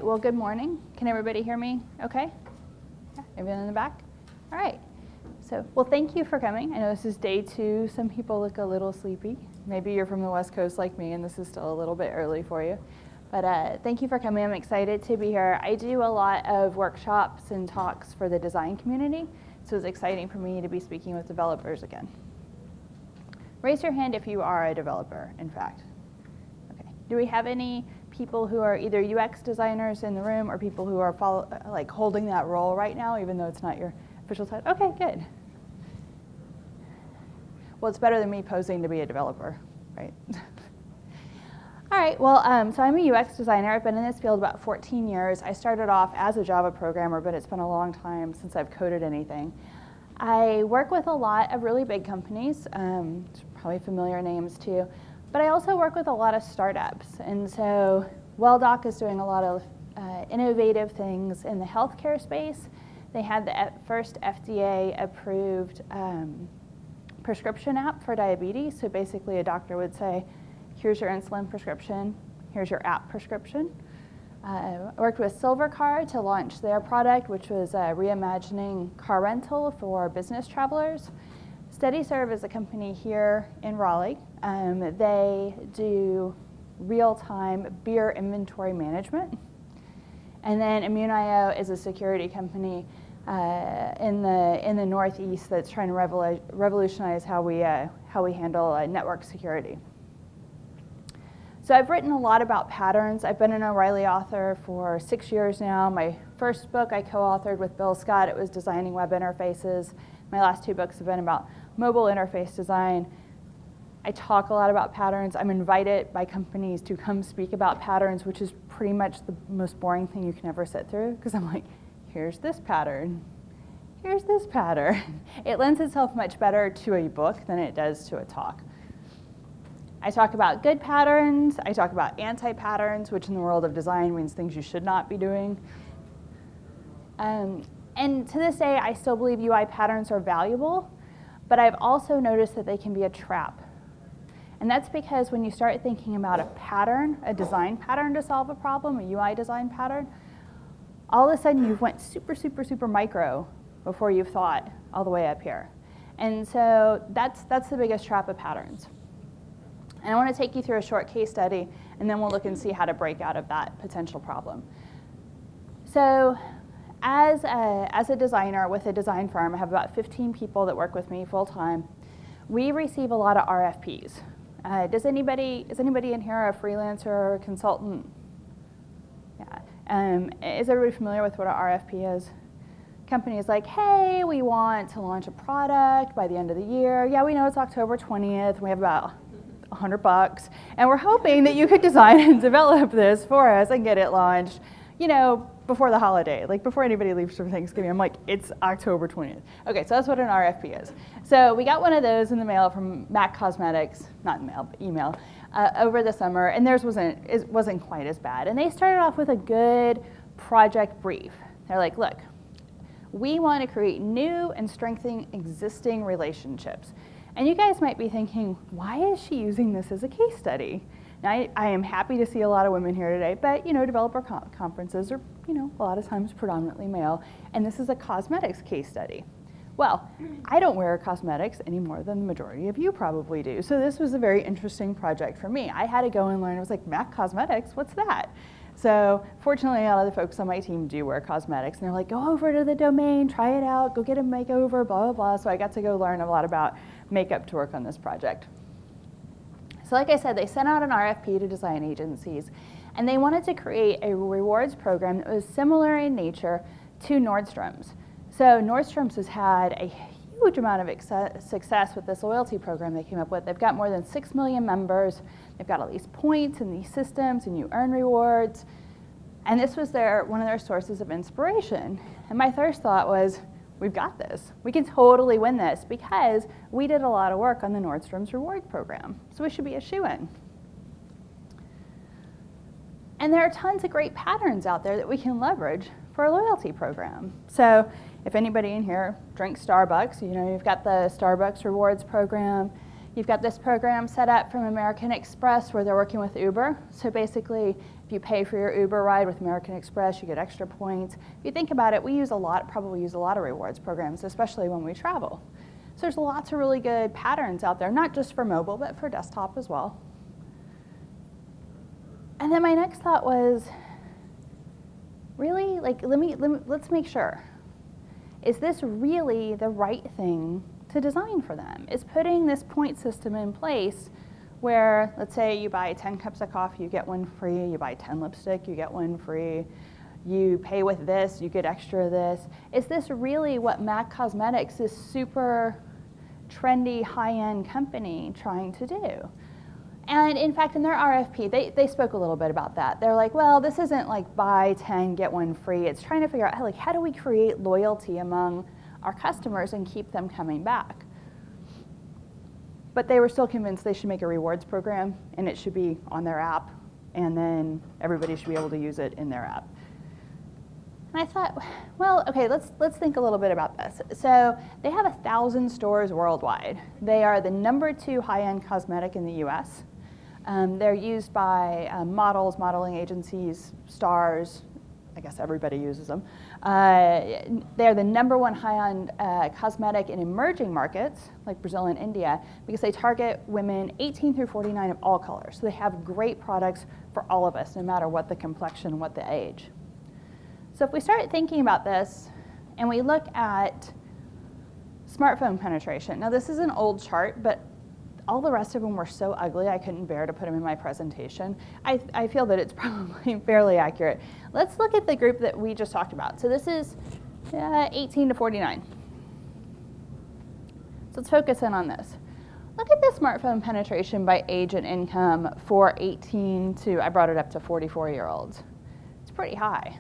right, well, good morning. Can everybody hear me okay? Yeah, everyone in the back? All right. So, well, thank you for coming. I know this is day 2. Some people look a little sleepy. Maybe you're from the West Coast like me, and this is still a little bit early for you. But thank you for coming. I'm excited to be here. I do a lot of workshops and talks for the design community, so it's exciting for me to be speaking with developers again. Raise your hand if you are a developer, in fact. Okay. Do we have any people who are either UX designers in the room or people who are holding that role right now, even though it's not your official title? Okay, good. Well, it's better than me posing to be a developer, right? All right, well, so I'm a UX designer. I've been in this field about 14 years. I started off as a Java programmer, but it's been a long time since I've coded anything. I work with a lot of really big companies, probably familiar names too, but I also work with a lot of startups. And so WellDoc is doing a lot of innovative things in the healthcare space. They had the first FDA-approved prescription app for diabetes. So basically a doctor would say, here's your insulin prescription, here's your app prescription. I worked with Silvercar to launch their product, which was reimagining car rental for business travelers. SteadyServe is a company here in Raleigh. They do real-time beer inventory management. And then ImmuneIO is a security company in the Northeast that's trying to revolutionize how we handle network security. So I've written a lot about patterns. I've been an O'Reilly author for 6 years now. My first book I co-authored with Bill Scott. It was Designing Web Interfaces. My last 2 books have been about mobile interface design. I talk a lot about patterns. I'm invited by companies to come speak about patterns, which is pretty much the most boring thing you can ever sit through, because I'm like, here's this pattern. Here's this pattern. It lends itself much better to a book than it does to a talk. I talk about good patterns. I talk about anti-patterns, which in the world of design means things you should not be doing. And to this day, I still believe UI patterns are valuable, but I've also noticed that they can be a trap. And that's because when you start thinking about a pattern, a design pattern to solve a problem, a UI design pattern, all of a sudden you've went super, super, super micro before you've thought all the way up here. And so that's the biggest trap of patterns. And I want to take you through a short case study, and then we'll look and see how to break out of that potential problem. So as a designer with a design firm, I have about 15 people that work with me full time. We receive a lot of RFPs. Is anybody in here a freelancer or a consultant? Yeah. Is everybody familiar with what an RFP is? Company is like, hey, we want to launch a product by the end of the year. Yeah, we know it's October 20th. We have about $100, and we're hoping that you could design and develop this for us and get it launched, before the holiday, like before anybody leaves for Thanksgiving. I'm like, it's October 20th. Okay, so that's what an RFP is. So we got one of those in the mail from MAC Cosmetics, not in mail, but email, over the summer, and theirs wasn't quite as bad. And they started off with a good project brief. They're like, look, we want to create new and strengthen existing relationships. And you guys might be thinking, why is she using this as a case study? Now, I am happy to see a lot of women here today, but developer conferences are, a lot of times predominantly male, and this is a cosmetics case study. Well, I don't wear cosmetics any more than the majority of you probably do, so this was a very interesting project for me. I had to go and learn. I was like, MAC Cosmetics, what's that? So fortunately, a lot of the folks on my team do wear cosmetics, and they're like, go over to the domain, try it out, go get a makeover, blah, blah, blah. So I got to go learn a lot about makeup to work on this project. So like I said, they sent out an RFP to design agencies, and they wanted to create a rewards program that was similar in nature to Nordstrom's. So Nordstrom's has had a huge amount of success with this loyalty program they came up with. They've got more than 6 million members. They've got all these points in these systems, and you earn rewards. And this was one of their sources of inspiration. And my first thought was, we've got this. We can totally win this because we did a lot of work on the Nordstrom's reward program. So we should be a shoo-in. And there are tons of great patterns out there that we can leverage for a loyalty program. So if anybody in here drinks Starbucks, you've got the Starbucks rewards program. You've got this program set up from American Express where they're working with Uber. So basically, if you pay for your Uber ride with American Express, you get extra points. If you think about it, we probably use a lot of rewards programs, especially when we travel. So there's lots of really good patterns out there, not just for mobile, but for desktop as well. And then my next thought was, really, like, let's make sure. Is this really the right thing to design for them? Is putting this point system in place where, let's say you buy 10 cups of coffee, you get one free, you buy 10 lipstick, you get one free, you pay with this, you get extra this. Is this really what MAC Cosmetics, this super trendy, high-end company, trying to do? And in fact, in their RFP, they spoke a little bit about that. They're like, well, this isn't like buy 10, get one free. It's trying to figure out how do we create loyalty among our customers and keep them coming back. But they were still convinced they should make a rewards program, and it should be on their app, and then everybody should be able to use it in their app. And I thought, well, okay, let's think a little bit about this. So they have 1,000 stores worldwide. They are the #2 high-end cosmetic in the US. They're used by models, modeling agencies, stars. I guess everybody uses them. They're the #1 high-end cosmetic in emerging markets, like Brazil and India, because they target women 18 through 49 of all colors. So they have great products for all of us, no matter what the complexion, what the age. So if we start thinking about this, and we look at smartphone penetration. Now this is an old chart, but all the rest of them were so ugly I couldn't bear to put them in my presentation. I feel that it's probably fairly accurate. Let's look at the group that we just talked about. So this is 18 to 49. So let's focus in on this. Look at the smartphone penetration by age and income for 18 to, I brought it up to 44-year-olds. It's pretty high.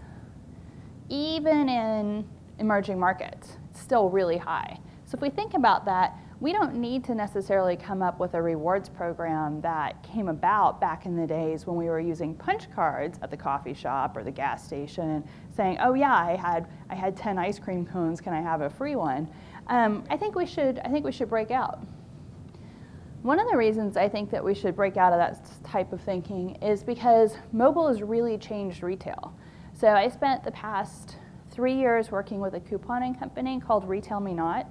Even in emerging markets, it's still really high. So if we think about that, we don't need to necessarily come up with a rewards program that came about back in the days when we were using punch cards at the coffee shop or the gas station, saying, oh yeah, I had 10 ice cream cones, can I have a free one? I think we should break out. One of the reasons I think that we should break out of that type of thinking is because mobile has really changed retail. So I spent the past 3 years working with a couponing company called Retail Me Not,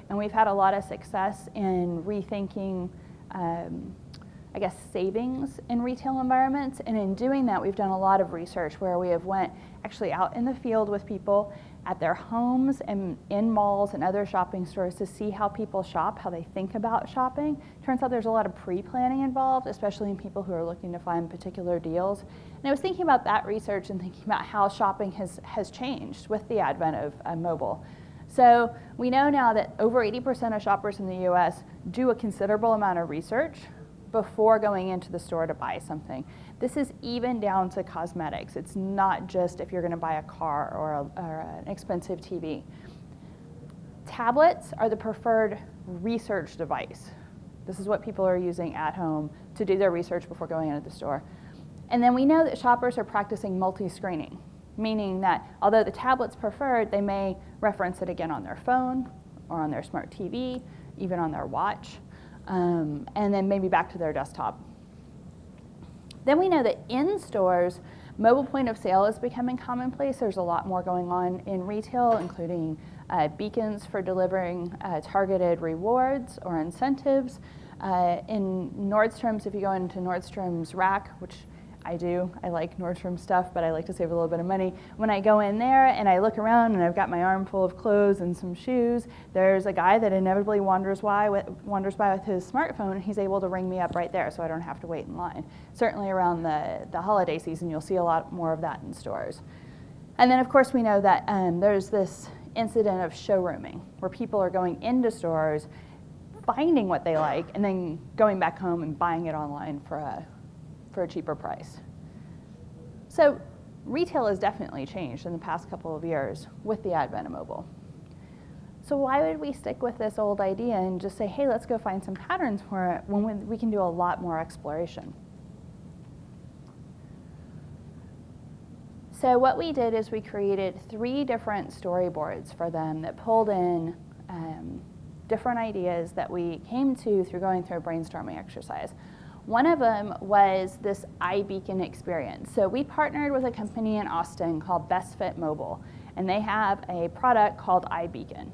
and we've had a lot of success in rethinking, I guess, savings in retail environments. And in doing that, we've done a lot of research where we have went actually out in the field with people at their homes and in malls and other shopping stores to see how people shop, how they think about shopping. Turns out there's a lot of pre-planning involved, especially in people who are looking to find particular deals. And I was thinking about that research and thinking about how shopping has changed with the advent of mobile. So we know now that over 80% of shoppers in the US do a considerable amount of research before going into the store to buy something. This is even down to cosmetics. It's not just if you're going to buy a car or an expensive TV. Tablets are the preferred research device. This is what people are using at home to do their research before going into the store. And then we know that shoppers are practicing multi-screening, meaning that although the tablet's preferred, they may reference it again on their phone or on their smart TV, even on their watch, and then maybe back to their desktop. Then we know that in stores, mobile point of sale is becoming commonplace. There's a lot more going on in retail, including beacons for delivering targeted rewards or incentives. In Nordstrom's, if you go into Nordstrom's rack, which I do, I like Nordstrom stuff, but I like to save a little bit of money. When I go in there and I look around and I've got my arm full of clothes and some shoes, there's a guy that inevitably wanders by with his smartphone, and he's able to ring me up right there so I don't have to wait in line. Certainly around the holiday season, you'll see a lot more of that in stores. And then of course we know that there's this incident of showrooming, where people are going into stores, finding what they like, and then going back home and buying it online for a cheaper price. So retail has definitely changed in the past couple of years with the advent of mobile. So why would we stick with this old idea and just say, hey, let's go find some patterns for it when we can do a lot more exploration? So what we did is we created 3 different storyboards for them that pulled in different ideas that we came to through going through a brainstorming exercise. One of them was this iBeacon experience. So we partnered with a company in Austin called Best Fit Mobile, and they have a product called iBeacon.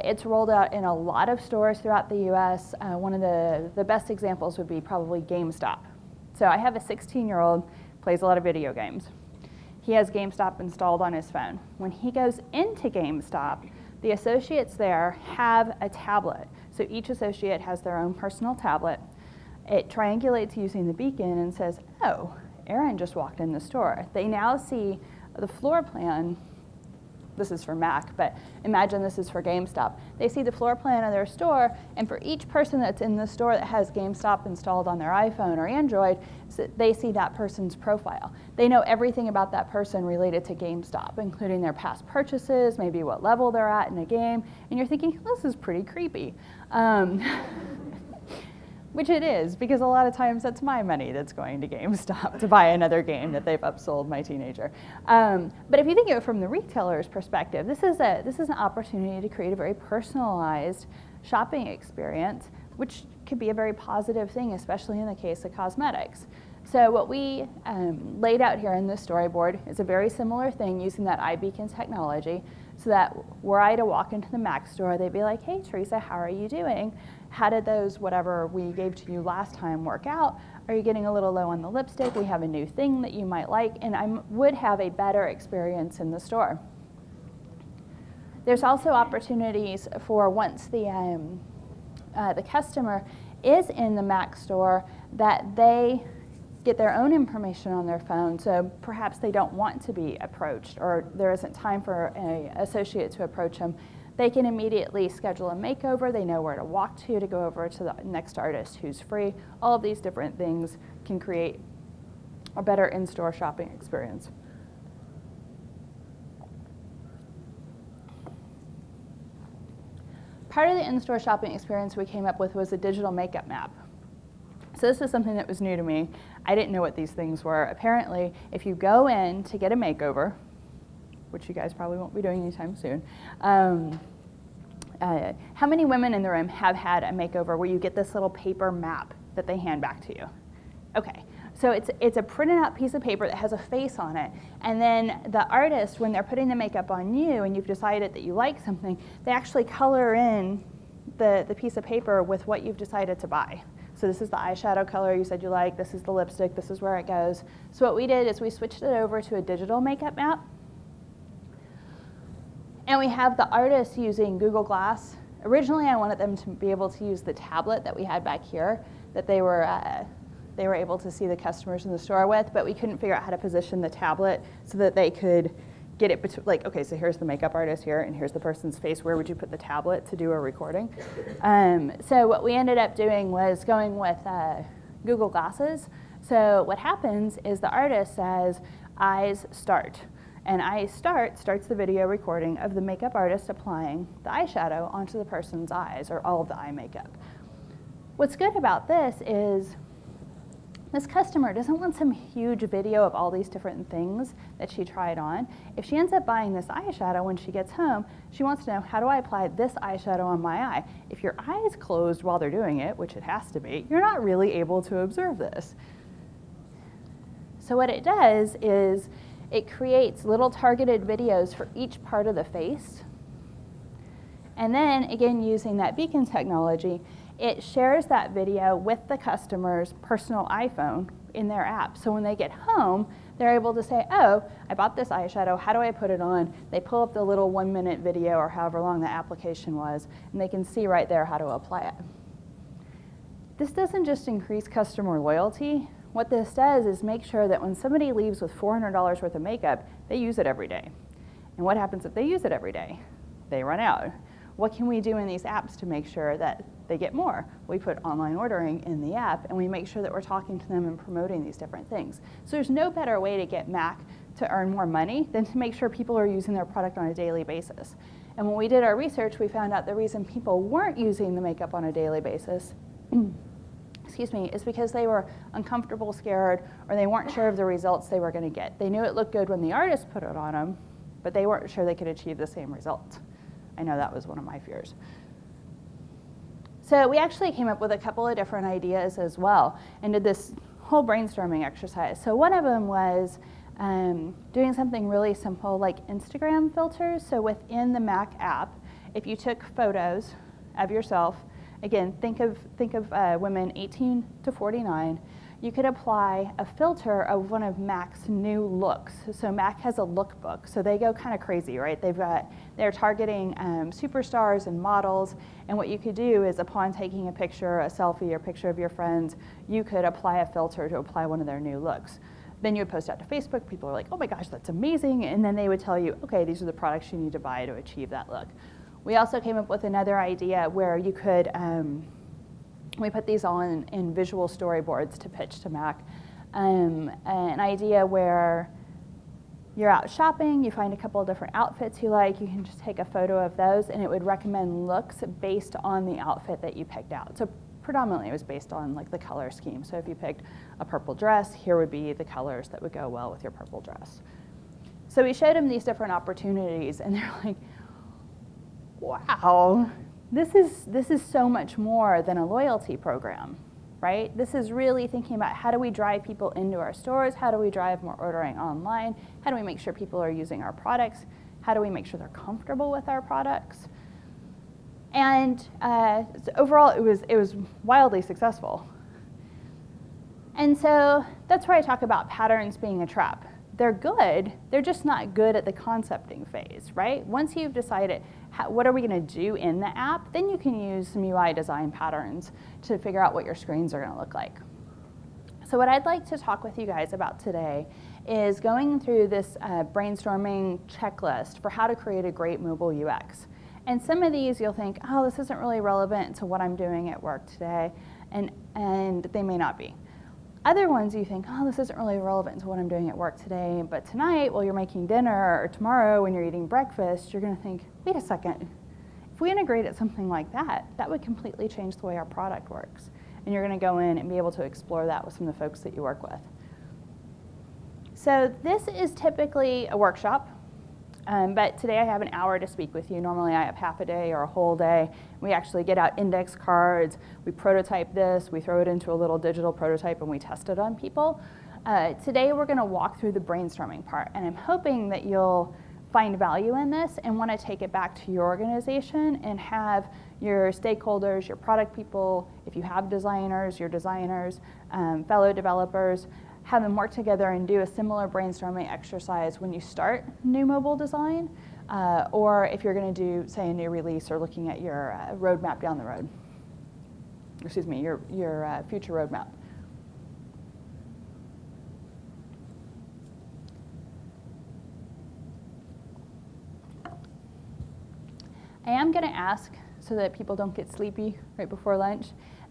It's rolled out in a lot of stores throughout the US. One of the best examples would be probably GameStop. So I have a 16-year-old, plays a lot of video games. He has GameStop installed on his phone. When he goes into GameStop, the associates there have a tablet. So each associate has their own personal tablet. It triangulates using the beacon and says, oh, Aaron just walked in the store. They now see the floor plan. This is for Mac, but imagine this is for GameStop. They see the floor plan of their store, and for each person that's in the store that has GameStop installed on their iPhone or Android, so they see that person's profile. They know everything about that person related to GameStop, including their past purchases, maybe what level they're at in a game, and you're thinking, this is pretty creepy. Which it is, because a lot of times that's my money that's going to GameStop to buy another game that they've upsold my teenager. But if you think of it from the retailer's perspective, this is an opportunity to create a very personalized shopping experience, which could be a very positive thing, especially in the case of cosmetics. So what we laid out here in this storyboard is a very similar thing using that iBeacon technology, so that were I to walk into the Mac store, they'd be like, hey, Theresa, how are you doing? How did those whatever we gave to you last time work out? Are you getting a little low on the lipstick? We have a new thing that you might like, and I would have a better experience in the store. There's also opportunities for once the customer is in the Mac store that they get their own information on their phone, so perhaps they don't want to be approached or there isn't time for an associate to approach them. They can immediately schedule a makeover. They know where to walk to go over to the next artist who's free. All of these different things can create a better in-store shopping experience. Part of the in-store shopping experience we came up with was a digital makeup map. So this was something that was new to me. I didn't know what these things were. Apparently, if you go in to get a makeover, which you guys probably won't be doing anytime soon, how many women in the room have had a makeover where you get this little paper map that they hand back to you? Okay, so it's a printed out piece of paper that has a face on it, and then the artist, when they're putting the makeup on you and you've decided that you like something, they actually color in the piece of paper with what you've decided to buy. So this is the eyeshadow color you said you like, this is the lipstick, this is where it goes. So what we did is we switched it over to a digital makeup map. And we have the artists using Google Glass. Originally, I wanted them to be able to use the tablet that we had back here that they were able to see the customers in the store with, but we couldn't figure out how to position the tablet so that they could get it like, okay, so here's the makeup artist here, and here's the person's face. Where would you put the tablet to do a recording? So what we ended up doing was going with Google Glasses. So what happens is the artist says, eyes start. And eyes starts the video recording of the makeup artist applying the eyeshadow onto the person's eyes, or all of the eye makeup. What's good about this is this customer doesn't want some huge video of all these different things that she tried on. If she ends up buying this eyeshadow when she gets home, she wants to know, how do I apply this eyeshadow on my eye? If your eye is closed while they're doing it, which it has to be, you're not really able to observe this. So what it does is it creates little targeted videos for each part of the face. And then, again, using that beacon technology, it shares that video with the customer's personal iPhone in their app. So when they get home, they're able to say, oh, I bought this eyeshadow, how do I put it on? They pull up the little 1-minute video or however long the application was, and they can see right there how to apply it. This doesn't just increase customer loyalty. What this does is make sure that when somebody leaves with $400 worth of makeup, they use it every day. And what happens if they use it every day? They run out. What can we do in these apps to make sure that they get more? We put online ordering in the app, and we make sure that we're talking to them and promoting these different things. So there's no better way to get Mac to earn more money than to make sure people are using their product on a daily basis. And when we did our research, we found out the reason people weren't using the makeup on a daily basis is because they were uncomfortable, scared, or they weren't sure of the results they were going to get. They knew it looked good when the artist put it on them, but they weren't sure they could achieve the same result. I know that was one of my fears. So we actually came up with a couple of different ideas as well and did this whole brainstorming exercise. So one of them was doing something really simple like Instagram filters. So within the Mac app, if you took photos of yourself, again, think of women 18 to 49, you could apply a filter of one of Mac's new looks. So Mac has a lookbook, so they go kind of crazy, right? They're targeting superstars and models, and what you could do is upon taking a picture, a selfie, or a picture of your friends, you could apply a filter to apply one of their new looks. Then you would post out to Facebook, people are like, oh my gosh, that's amazing, and then they would tell you, okay, these are the products you need to buy to achieve that look. We also came up with another idea where you could, we put these all in visual storyboards to pitch to Mac. An idea where you're out shopping, you find a couple of different outfits you like, you can just take a photo of those and it would recommend looks based on the outfit that you picked out. So predominantly it was based on like the color scheme. So if you picked a purple dress, here would be the colors that would go well with your purple dress. So we showed them these different opportunities and they're like, wow, this is so much more than a loyalty program, right? This is really thinking about how do we drive people into our stores? How do we drive more ordering online? How do we make sure people are using our products? How do we make sure they're comfortable with our products? And so overall, it was wildly successful. And so that's where I talk about patterns being a trap. They're good, they're just not good at the concepting phase, right? Once you've decided what are we going to do in the app, then you can use some UI design patterns to figure out what your screens are going to look like. So what I'd like to talk with you guys about today is going through this brainstorming checklist for how to create a great mobile UX. And some of these you'll think, oh, this isn't really relevant to what I'm doing at work today, and they may not be. Other ones you think, oh, this isn't really relevant to what I'm doing at work today, but tonight while you're making dinner or tomorrow when you're eating breakfast, you're going to think, wait a second, if we integrated something like that, that would completely change the way our product works. And you're going to go in and be able to explore that with some of the folks that you work with. So this is typically a workshop. But today I have an hour to speak with you. Normally I have half a day or a whole day. We actually get out index cards, we prototype this, we throw it into a little digital prototype and we test it on people. Today we're going to walk through the brainstorming part, and I'm hoping that you'll find value in this and want to take it back to your organization and have your stakeholders, your product people, if you have designers, your designers, fellow developers, have them work together and do a similar brainstorming exercise when you start new mobile design, or if you're going to do, say, a new release or looking at your roadmap down the road. Excuse me, your future roadmap. I am going to ask, so that people don't get sleepy right before lunch,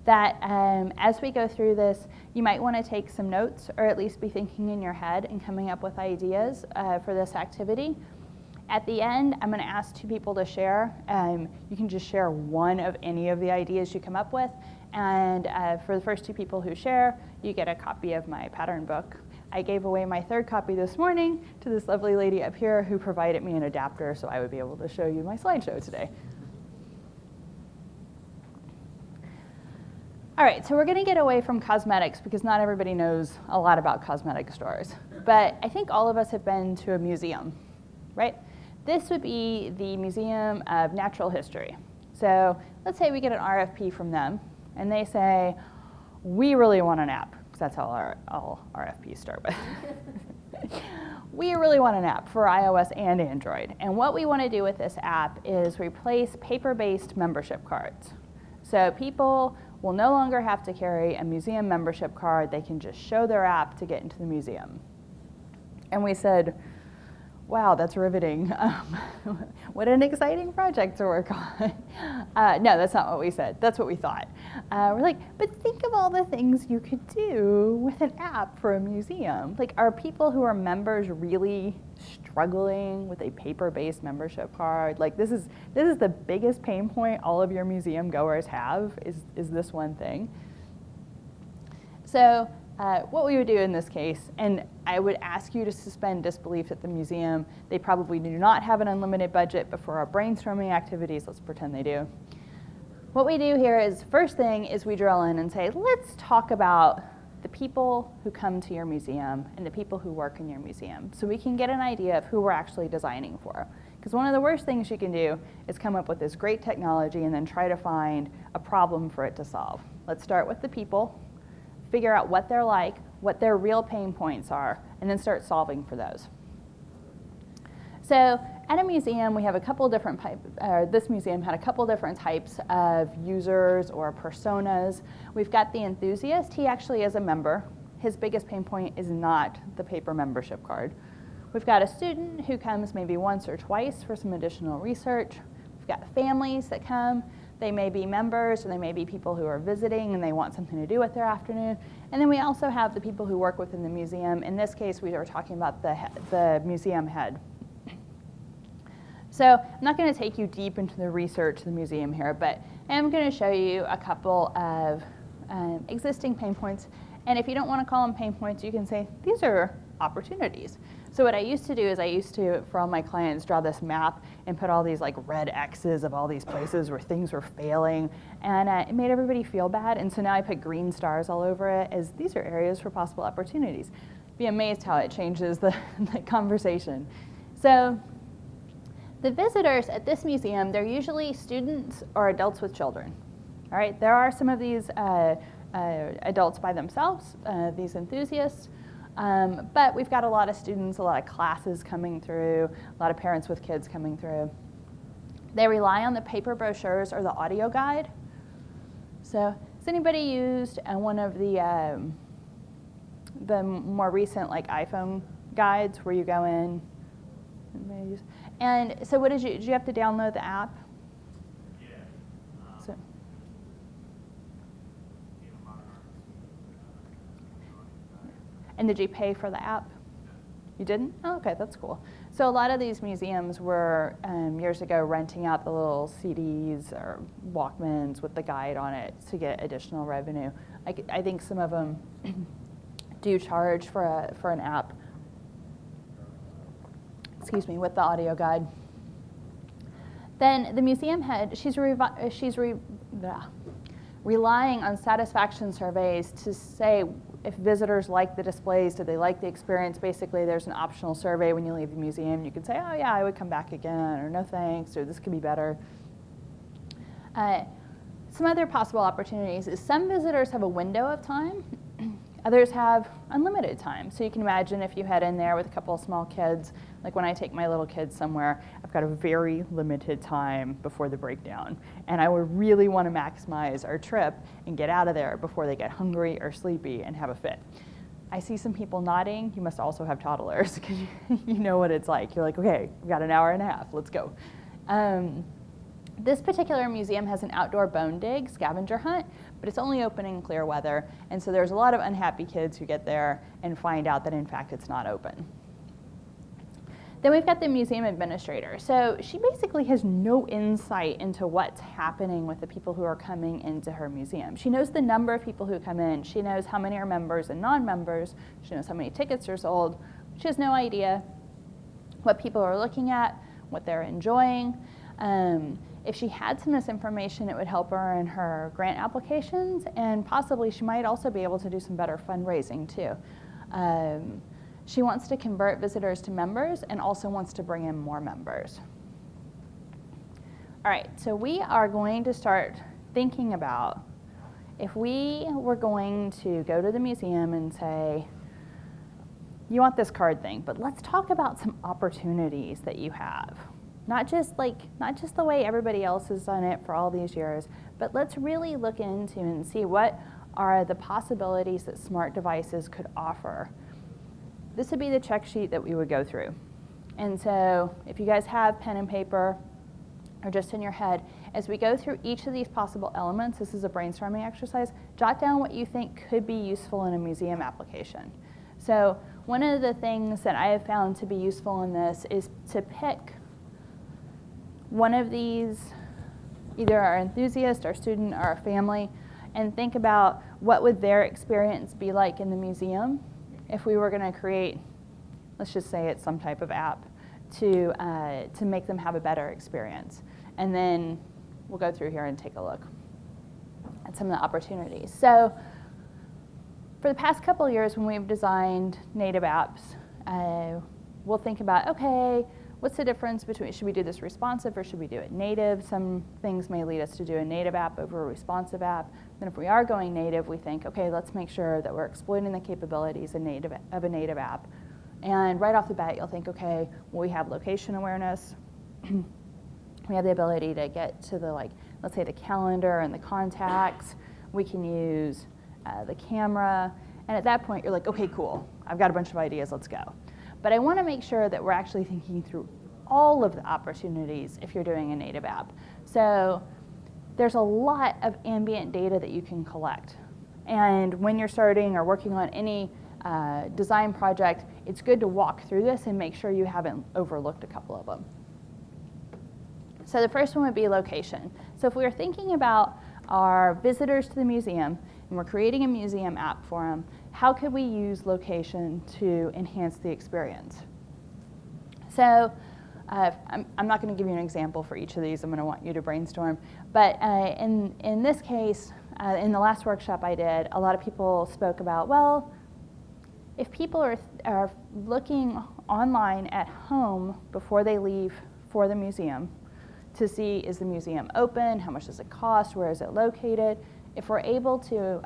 that as we go through this, you might want to take some notes or at least be thinking in your head and coming up with ideas for this activity. At the end, I'm going to ask two people to share. You can just share one of any of the ideas you come up with. And for the first two people who share, you get a copy of my pattern book. I gave away my third copy this morning to this lovely lady up here who provided me an adapter so I would be able to show you my slideshow today. All right, so we're going to get away from cosmetics because not everybody knows a lot about cosmetic stores. But I think all of us have been to a museum, right? This would be the Museum of Natural History. So let's say we get an RFP from them, and they say, we really want an app, because that's how all RFPs start with. We really want an app for iOS and Android. And what we want to do with this app is replace paper-based membership cards. So people will no longer have to carry a museum membership card. They can just show their app to get into the museum. And we said, wow, that's riveting. What an exciting project to work on. No, that's not what we said. That's what we thought. We're like, but think of all the things you could do with an app for a museum. Like, are people who are members really struggling with a paper-based membership card? Like, this is the biggest pain point all of your museum goers have, is this one thing. So what we would do in this case, and I would ask you to suspend disbelief at the museum. They probably do not have an unlimited budget, but for our brainstorming activities, let's pretend they do. what we do here is, first thing is we drill in and say, let's talk about the people who come to your museum and the people who work in your museum, so we can get an idea of who we're actually designing for. Because one of the worst things you can do is come up with this great technology and then try to find a problem for it to solve. Let's start with the people, figure out what they're like, what their real pain points are, and then start solving for those. So at a museum, we have a couple different this museum had a couple different types of users or personas. We've got the enthusiast. He actually is a member. His biggest pain point is not the paper membership card. We've got a student who comes maybe once or twice for some additional research. We've got families that come. They may be members, or they may be people who are visiting and they want something to do with their afternoon. And then we also have the people who work within the museum. In this case, we are talking about the museum head. So I'm not going to take you deep into the research of the museum here, but I am going to show you a couple of existing pain points. And if you don't want to call them pain points, you can say, these are opportunities. So what I used to do is I used to, for all my clients, draw this map and put all these like red X's of all these places where things were failing, and it made everybody feel bad. And so now I put green stars all over it as these are areas for possible opportunities. Be amazed how it changes the conversation. So the visitors at this museum, they're usually students or adults with children. All right, there are some of these adults by themselves, these enthusiasts. But we've got a lot of students, a lot of classes coming through, a lot of parents with kids coming through. They rely on the paper brochures or the audio guide. So has anybody used one of the more recent like iPhone guides where you go in? And so what did you have to download the app? Yeah. So, and did you pay for the app? You didn't? Oh, okay, that's cool. So a lot of these museums were years ago renting out the little CDs or Walkmans with the guide on it to get additional revenue. I think some of them do charge for an app. Excuse me, with the audio guide. Then the museum head, she's relying on satisfaction surveys to say if visitors like the displays, do they like the experience. Basically, there's an optional survey when you leave the museum. You can say, oh yeah, I would come back again, or no thanks, or this could be better. Some other possible opportunities is some visitors have a window of time. Others have unlimited time. So you can imagine if you head in there with a couple of small kids, like when I take my little kids somewhere, I've got a very limited time before the breakdown. And I would really want to maximize our trip and get out of there before they get hungry or sleepy and have a fit. I see some people nodding. You must also have toddlers because you know what it's like. You're like, okay, we've got an hour and a half, let's go. This particular museum has an outdoor bone dig scavenger hunt, but it's only open in clear weather, and so there's a lot of unhappy kids who get there and find out that in fact it's not open. Then we've got the museum administrator. So she basically has no insight into what's happening with the people who are coming into her museum. She knows the number of people who come in. She knows how many are members and non-members. She knows how many tickets are sold. She has no idea what people are looking at, what they're enjoying. If she had some of this information, it would help her in her grant applications, and possibly she might also be able to do some better fundraising too. She wants to convert visitors to members and also wants to bring in more members. All right, so we are going to start thinking about if we were going to go to the museum and say, you want this card thing, but let's talk about some opportunities that you have. Not just the way everybody else has done it for all these years, but let's really look into and see what are the possibilities that smart devices could offer. This would be the check sheet that we would go through. And so if you guys have pen and paper or just in your head, as we go through each of these possible elements, this is a brainstorming exercise, jot down what you think could be useful in a museum application. So one of the things that I have found to be useful in this is to pick one of these, either our enthusiast, our student, or our family, and think about what would their experience be like in the museum if we were going to create, let's just say it's some type of app, to make them have a better experience. And then we'll go through here and take a look. and some of the opportunities. So for the past couple of years when we've designed native apps, we'll think about, okay, what's the difference between, should we do this responsive or should we do it native? Some things may lead us to do a native app over a responsive app. Then if we are going native, we think, okay, let's make sure that we're exploiting the capabilities of a native app. And right off the bat, you'll think, okay, well, we have location awareness. We have the ability to get to the, like, let's say the calendar and the contacts. We can use the camera. And at that point, you're like, okay, cool. I've got a bunch of ideas, let's go. But I want to make sure that we're actually thinking through all of the opportunities if you're doing a native app. So there's a lot of ambient data that you can collect. And when you're starting or working on any design project, it's good to walk through this and make sure you haven't overlooked a couple of them. So the first one would be location. So if we were thinking about our visitors to the museum and we're creating a museum app for them, how could we use location to enhance the experience? So I'm not going to give you an example for each of these. I'm going to want you to brainstorm. But in this case, in the last workshop I did, a lot of people spoke about, well, if people are looking online at home before they leave for the museum to see, is the museum open, how much does it cost, where is it located, if we're able to,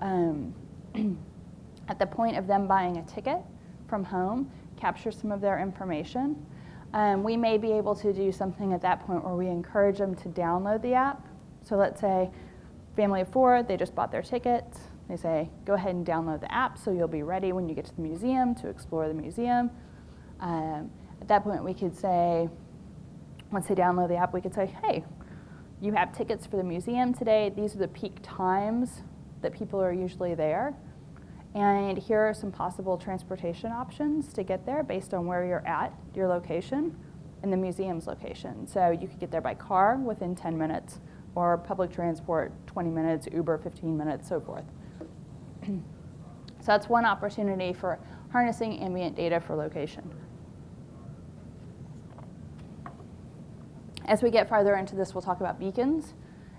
at the point of them buying a ticket from home, capture some of their information, we may be able to do something at that point where we encourage them to download the app. So let's say family of 4, they just bought their tickets. They say, go ahead and download the app so you'll be ready when you get to the museum to explore the museum. At that point, we could say, once they download the app, we could say, hey, you have tickets for the museum today. These are the peak times that people are usually there. And here are some possible transportation options to get there based on where you're at, your location, and the museum's location. So you could get there by car within 10 minutes, or public transport 20 minutes, Uber 15 minutes, so forth. So that's one opportunity for harnessing ambient data for location. As we get farther into this, we'll talk about beacons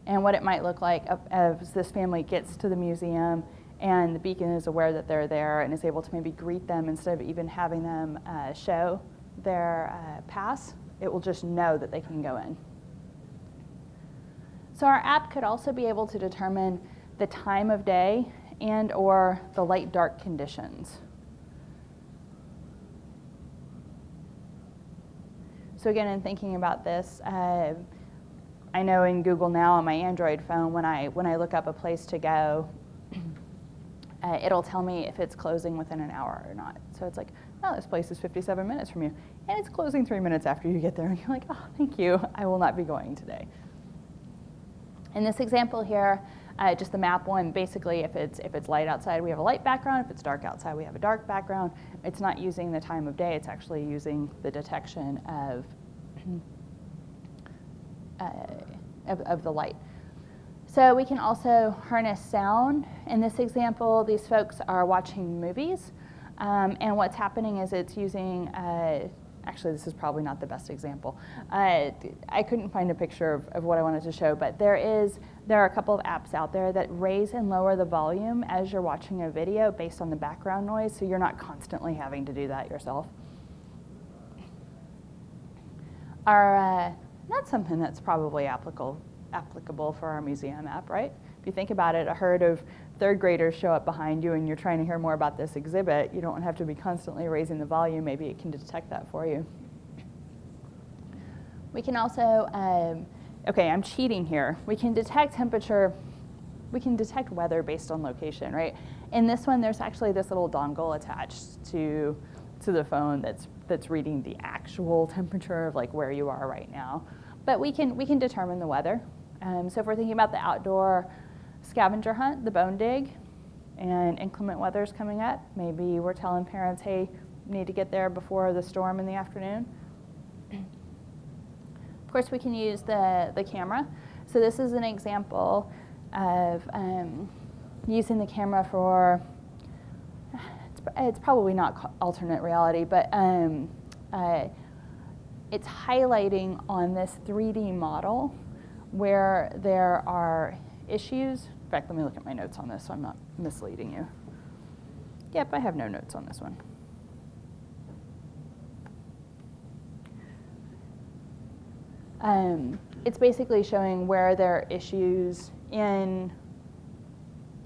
and what it might look like as this family gets to the museum and the beacon is aware that they're there and is able to maybe greet them instead of even having them show their pass. It will just know that they can go in. So our app could also be able to determine the time of day and or the light-dark conditions. So again, in thinking about this, I know in Google Now on my Android phone, when I look up a place to go, it'll tell me if it's closing within an hour or not. So it's like, oh, this place is 57 minutes from you, and it's closing 3 minutes after you get there, and you're like, oh, thank you, I will not be going today. In this example here, just the map one, basically if it's light outside, we have a light background. If it's dark outside, we have a dark background. It's not using the time of day, it's actually using the detection of the light. So we can also harness sound. In this example, these folks are watching movies, and what's happening is it's using, actually this is probably not the best example. I couldn't find a picture of what I wanted to show, but there are a couple of apps out there that raise and lower the volume as you're watching a video based on the background noise, so you're not constantly having to do that yourself. That's something that's probably applicable for our museum app, right? If you think about it, a herd of third graders show up behind you and you're trying to hear more about this exhibit, you don't have to be constantly raising the volume. Maybe it can detect that for you. We can also, okay, I'm cheating here. We can detect temperature, we can detect weather based on location, right? In this one, there's actually this little dongle attached to the phone that's reading the actual temperature of like where you are right now. But we can determine the weather. So if we're thinking about the outdoor scavenger hunt, the bone dig, and inclement weather's coming up, maybe we're telling parents, hey, need to get there before the storm in the afternoon. Of course, we can use the camera. So this is an example of using the camera for, it's probably not alternate reality, but it's highlighting on this 3D model where there are issues In fact, let me look at my notes on this so I'm not misleading you. Yep, I have no notes on this one. It's basically showing where there are issues in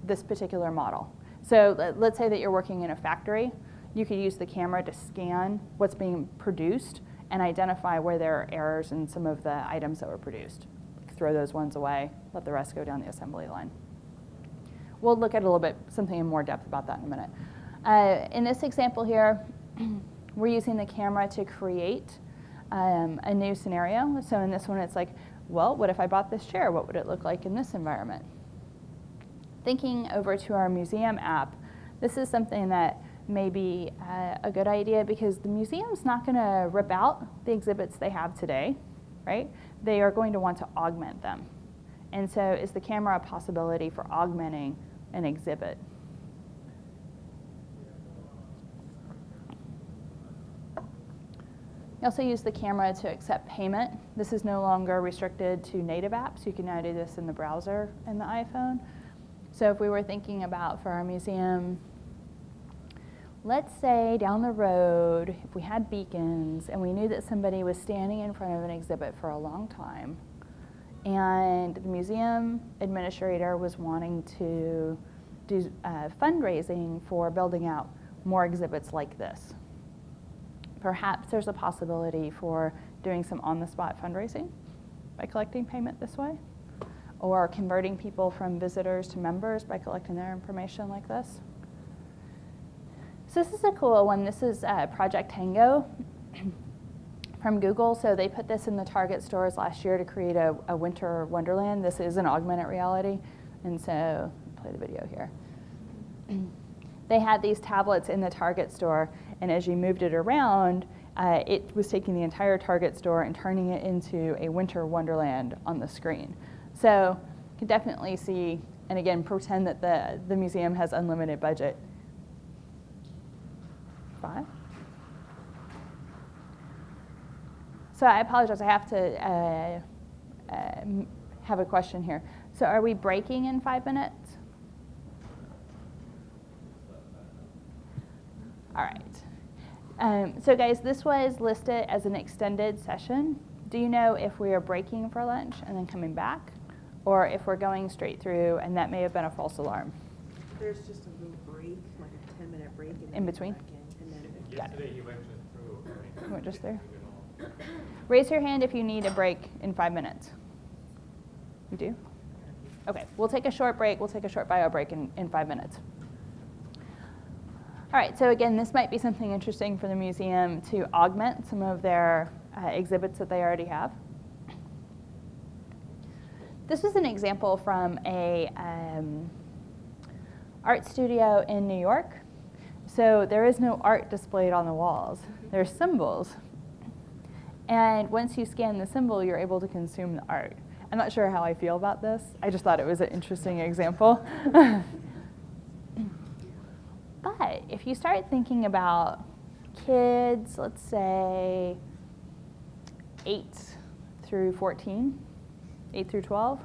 this particular model. So let's say that you're working in a factory. You could use the camera to scan what's being produced and identify where there are errors in some of the items that were produced. Throw those ones away, let the rest go down the assembly line. We'll look at a little bit, something in more depth about that in a minute. In this example here, we're using the camera to create a new scenario. So in this one, it's like, well, what if I bought this chair? What would it look like in this environment? Thinking over to our museum app, this is something that may be a good idea because the museum's not going to rip out the exhibits they have today, right? They are going to want to augment them. And so is the camera a possibility for augmenting an exhibit? You also use the camera to accept payment. This is no longer restricted to native apps. You can now do this in the browser in the iPhone. So if we were thinking about for our museum, let's say down the road, if we had beacons and we knew that somebody was standing in front of an exhibit for a long time, and the museum administrator was wanting to do fundraising for building out more exhibits like this. Perhaps there's a possibility for doing some on-the-spot fundraising by collecting payment this way, or converting people from visitors to members by collecting their information like this. So this is a cool one. This is Project Tango from Google. So they put this in the Target stores last year to create a winter wonderland. This is an augmented reality. And so, I'll play the video here. They had these tablets in the Target store, and as you moved it around, it was taking the entire Target store and turning it into a winter wonderland on the screen. So you can definitely see, and again, pretend that the museum has unlimited budget. 5. So I apologize, I have to have a question here. So are we breaking in 5 minutes? All right. So guys, this was listed as an extended session. Do you know if we are breaking for lunch and then coming back, or if we're going straight through and that may have been a false alarm? There's just a little break, like a 10-minute break. And in between? Back in, and then Yesterday he went just through. You went just through? Raise your hand if you need a break in 5 minutes. You do? Okay, we'll take a short break. We'll take a short bio break in 5 minutes. All right, so again, this might be something interesting for the museum to augment some of their exhibits that they already have. This is an example from a art studio in New York. So there is no art displayed on the walls. There's symbols. And once you scan the symbol, you're able to consume the art. I'm not sure how I feel about this. I just thought it was an interesting example. But if you start thinking about kids, let's say 8 through 14, 8 through 12.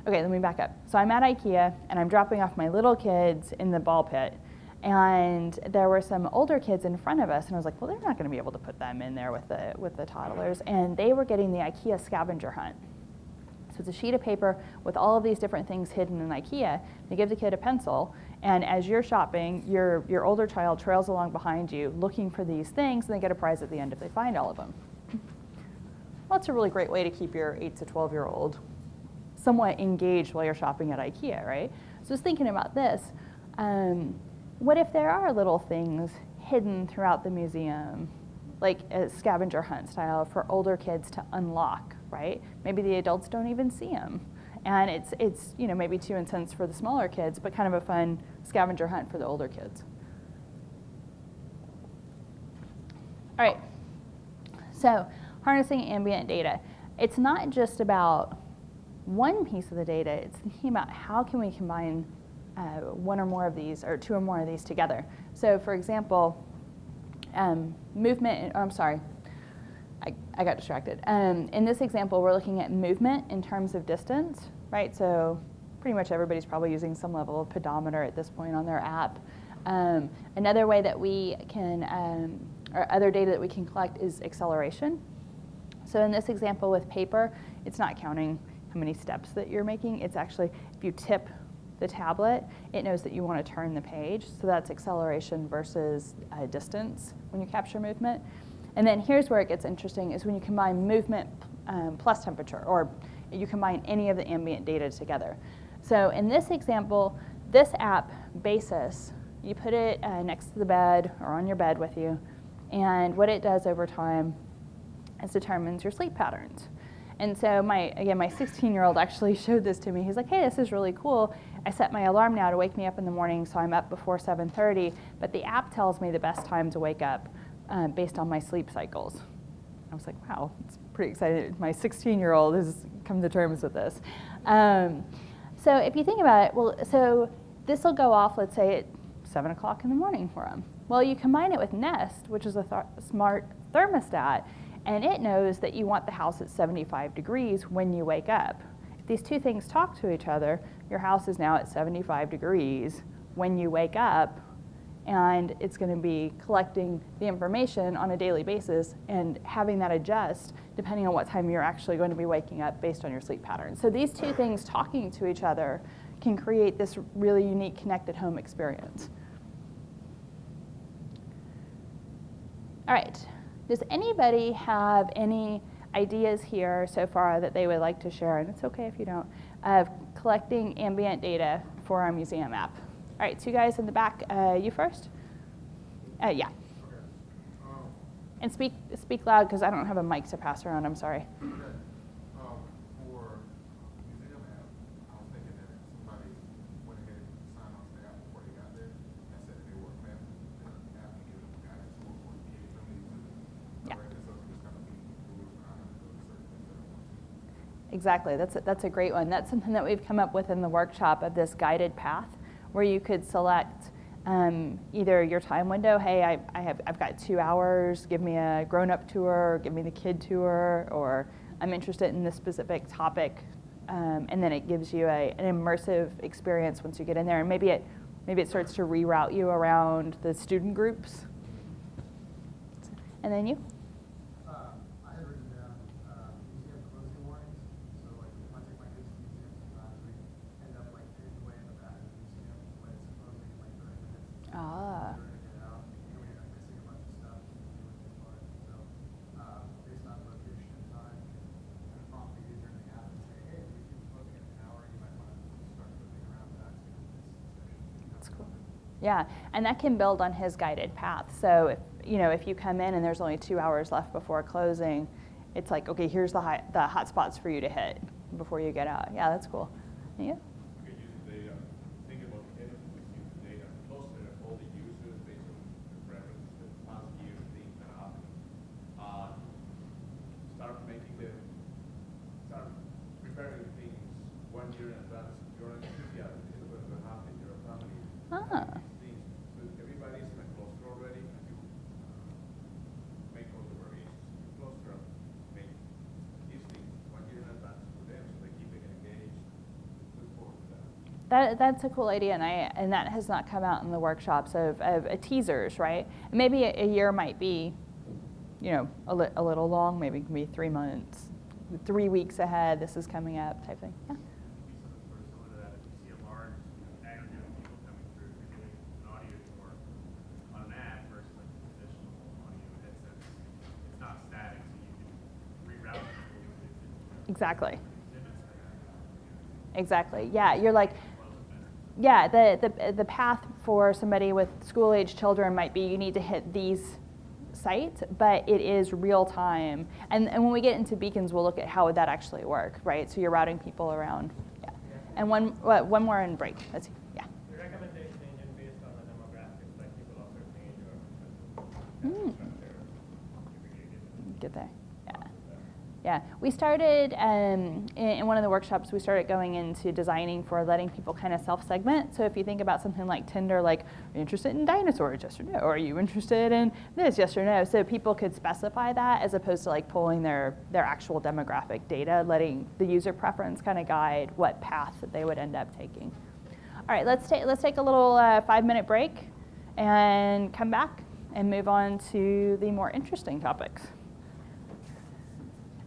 Okay, let me back up. So I'm at IKEA, and I'm dropping off my little kids in the ball pit. And there were some older kids in front of us, and I was like, well, they're not going to be able to put them in there with the toddlers. And they were getting the IKEA scavenger hunt. So it's a sheet of paper with all of these different things hidden in IKEA. They give the kid a pencil, and as you're shopping, your older child trails along behind you looking for these things, and they get a prize at the end if they find all of them. Well, it's a really great way to keep your 8 to 12-year-old somewhat engaged while you're shopping at IKEA, right? So I was thinking about this. What if there are little things hidden throughout the museum, like a scavenger hunt style for older kids to unlock, right? Maybe the adults don't even see them. And it's maybe too intense for the smaller kids, but kind of a fun scavenger hunt for the older kids. All right, so harnessing ambient data. It's not just about one piece of the data, it's thinking about how can we combine one or more of these, or two or more of these together. So for example, movement, I got distracted. In this example, we're looking at movement in terms of distance, right? So pretty much everybody's probably using some level of pedometer at this point on their app. Another way that we can, or other data that we can collect is acceleration. So in this example with paper, it's not counting how many steps that you're making. It's actually, if you tip the tablet, it knows that you want to turn the page. So that's acceleration versus distance when you capture movement. And then here's where it gets interesting, is when you combine movement plus temperature, or you combine any of the ambient data together. So in this example, this app, Basis, you put it next to the bed or on your bed with you, and what it does over time is determines your sleep patterns. And so my 16-year-old actually showed this to me. He's like, hey, this is really cool. I set my alarm now to wake me up in the morning, so I'm up before 7:30, but the app tells me the best time to wake up based on my sleep cycles. I was like, wow, it's pretty exciting. My 16-year-old has come to terms with this. So if you think about it, well, so this will go off, let's say, at 7 o'clock in the morning for him. Well, you combine it with Nest, which is a smart thermostat, and it knows that you want the house at 75 degrees when you wake up. If these two things talk to each other, your house is now at 75 degrees when you wake up, and it's going to be collecting the information on a daily basis and having that adjust depending on what time you're actually going to be waking up based on your sleep pattern. So these two things talking to each other can create this really unique connected home experience. All right, does anybody have any ideas here so far that they would like to share, and it's okay if you don't, of collecting ambient data for our museum app? All right, two guys in the back, you first? Yeah. Okay. And speak loud because I don't have a mic to pass around, I'm sorry. Okay. For museum app, I was thinking that somebody went ahead and signed on to the app before they got there and said that they were a fan of the app and gave them guidance to what gave them the Yeah. so it's just kind of be rules and I have to do certain things that I want to. Exactly, that's a great one. That's something that we've come up with in the workshop, of this guided path where you could select either your time window. Hey, I've got 2 hours. Give me a grown-up tour. Or give me the kid tour. Or I'm interested in this specific topic, and then it gives you an immersive experience once you get in there. And maybe it starts to reroute you around the student groups. And then you. I had written down museum closing warnings. So like if I take my kids to the museum sometimes, we end up like hidden away in the back of the museum when it's closing in like 30 minutes. Ah. We're gonna get out, and we end up missing a bunch of stuff that we do with the part. So based on location and time, kind of prompt the user in the app and say, hey, we should be closing in an hour. You might want to start moving around back to this section. That's cool. Yeah, and that can build on his guided path. So if you come in and there's only 2 hours left before closing, it's like, okay, here's the hot spots for you to hit before you get out. Yeah, that's cool. And you? You could use the data, think about the data, use the data closer to all the users based on the preference, the past year things that happen. Start preparing things 1 year in advance. You're in India, this is what's going to happen. Your family. Ah. These things. So everybody's in a cluster already, and you make all the variations. You cluster up, make these things 1 year in advance for them, so they keep it engaged. Look forward to that. That's a cool idea, and that has not come out in the workshops of teasers, right? Maybe a year might be, a little long. Maybe it can be 3 months, 3 weeks ahead. This is coming up, type thing. Yeah. Sort of similar to that, if you see a large aggregate of people coming through, if you're doing an audio tour on an app versus like traditional audio headsets, it's not static, so you can reroute people. Exactly. Exhibits that have. Exactly. Yeah, you're like, yeah, the path for somebody with school-age children might be you need to hit these sites, but it is real time. And when we get into beacons, we'll look at how would that actually work, right? So you're routing people around. Yeah. And one more and break. Let's see. Yeah. The recommendation engine based on the demographics, like people of certain age or Good there. Yeah. Yeah, we started in one of the workshops, we started going into designing for letting people kind of self-segment. So if you think about something like Tinder, like, are you interested in dinosaurs, yes or no? Or are you interested in this, yes or no? So people could specify that as opposed to like pulling their actual demographic data, letting the user preference kind of guide what path that they would end up taking. All right, let's take a little 5-minute break and come back and move on to the more interesting topics.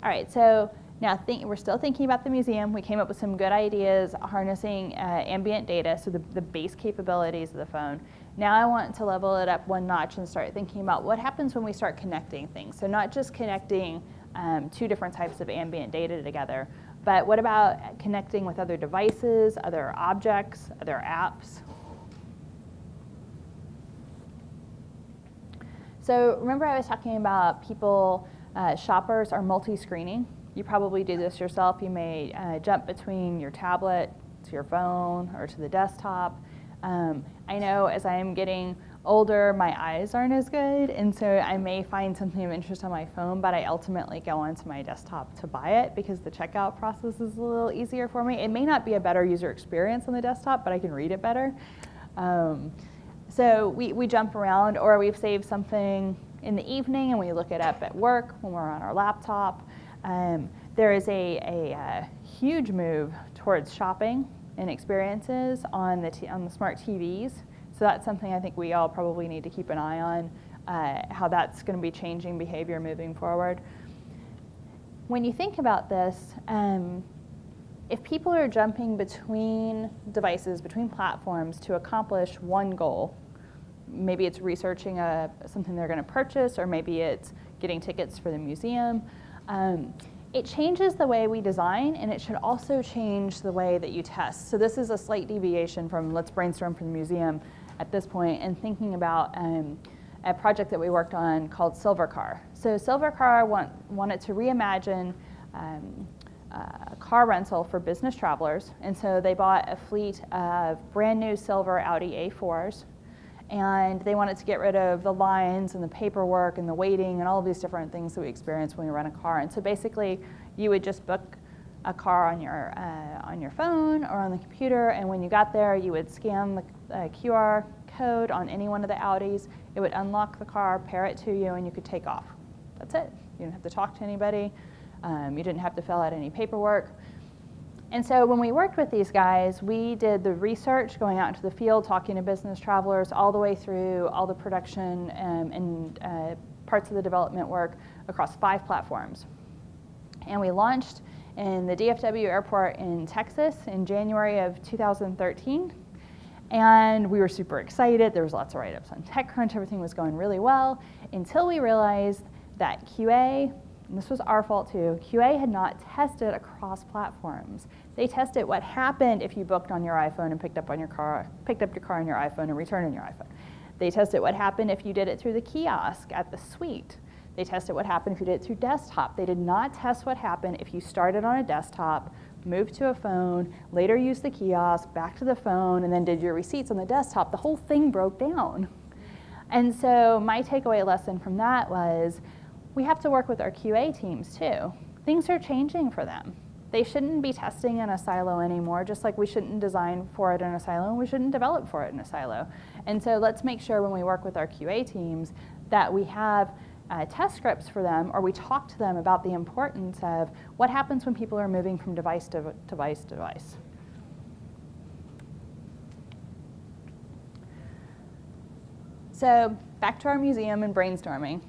All right, so now we're still thinking about the museum. We came up with some good ideas harnessing ambient data, so the base capabilities of the phone. Now I want to level it up one notch and start thinking about what happens when we start connecting things. So not just connecting two different types of ambient data together, but what about connecting with other devices, other objects, other apps? So remember I was talking about people, shoppers are multi-screening. You probably do this yourself. You may jump between your tablet to your phone or to the desktop. I know as I am getting older, my eyes aren't as good, and so I may find something of interest on my phone, but I ultimately go onto my desktop to buy it because the checkout process is a little easier for me. It may not be a better user experience on the desktop, but I can read it better. So we jump around, or we've saved something in the evening and we look it up at work when we're on our laptop. There is a huge move towards shopping and experiences on the smart TVs. So that's something I think we all probably need to keep an eye on, how that's going to be changing behavior moving forward. When you think about this, if people are jumping between devices, between platforms to accomplish one goal, maybe it's researching something they're going to purchase, or maybe it's getting tickets for the museum, it changes the way we design, and it should also change the way that you test. So this is a slight deviation from let's brainstorm for the museum at this point, and thinking about a project that we worked on called Silvercar. So Silvercar wanted to reimagine car rental for business travelers, and so they bought a fleet of brand new silver Audi A4s, and they wanted to get rid of the lines and the paperwork and the waiting and all of these different things that we experience when we rent a car. And so basically, you would just book a car on your phone or on the computer, and when you got there, you would scan the QR code on any one of the Audis. It would unlock the car, pair it to you, and you could take off. That's it. You didn't have to talk to anybody. You didn't have to fill out any paperwork. And so when we worked with these guys, we did the research, going out into the field, talking to business travelers, all the way through all the production and parts of the development work across 5 platforms. And we launched in the DFW airport in Texas in January of 2013. And we were super excited. There was lots of write-ups on TechCrunch. Everything was going really well until we realized that QA, and this was our fault too, QA had not tested across platforms. They tested what happened if you booked on your iPhone and picked up your car on your iPhone and returned on your iPhone. They tested what happened if you did it through the kiosk at the suite. They tested what happened if you did it through desktop. They did not test what happened if you started on a desktop, moved to a phone, later used the kiosk, back to the phone, and then did your receipts on the desktop. The whole thing broke down. And so my takeaway lesson from that was, we have to work with our QA teams too. Things are changing for them. They shouldn't be testing in a silo anymore, just like we shouldn't design for it in a silo and we shouldn't develop for it in a silo. And so let's make sure when we work with our QA teams that we have test scripts for them, or we talk to them about the importance of what happens when people are moving from device to device. So back to our museum and brainstorming.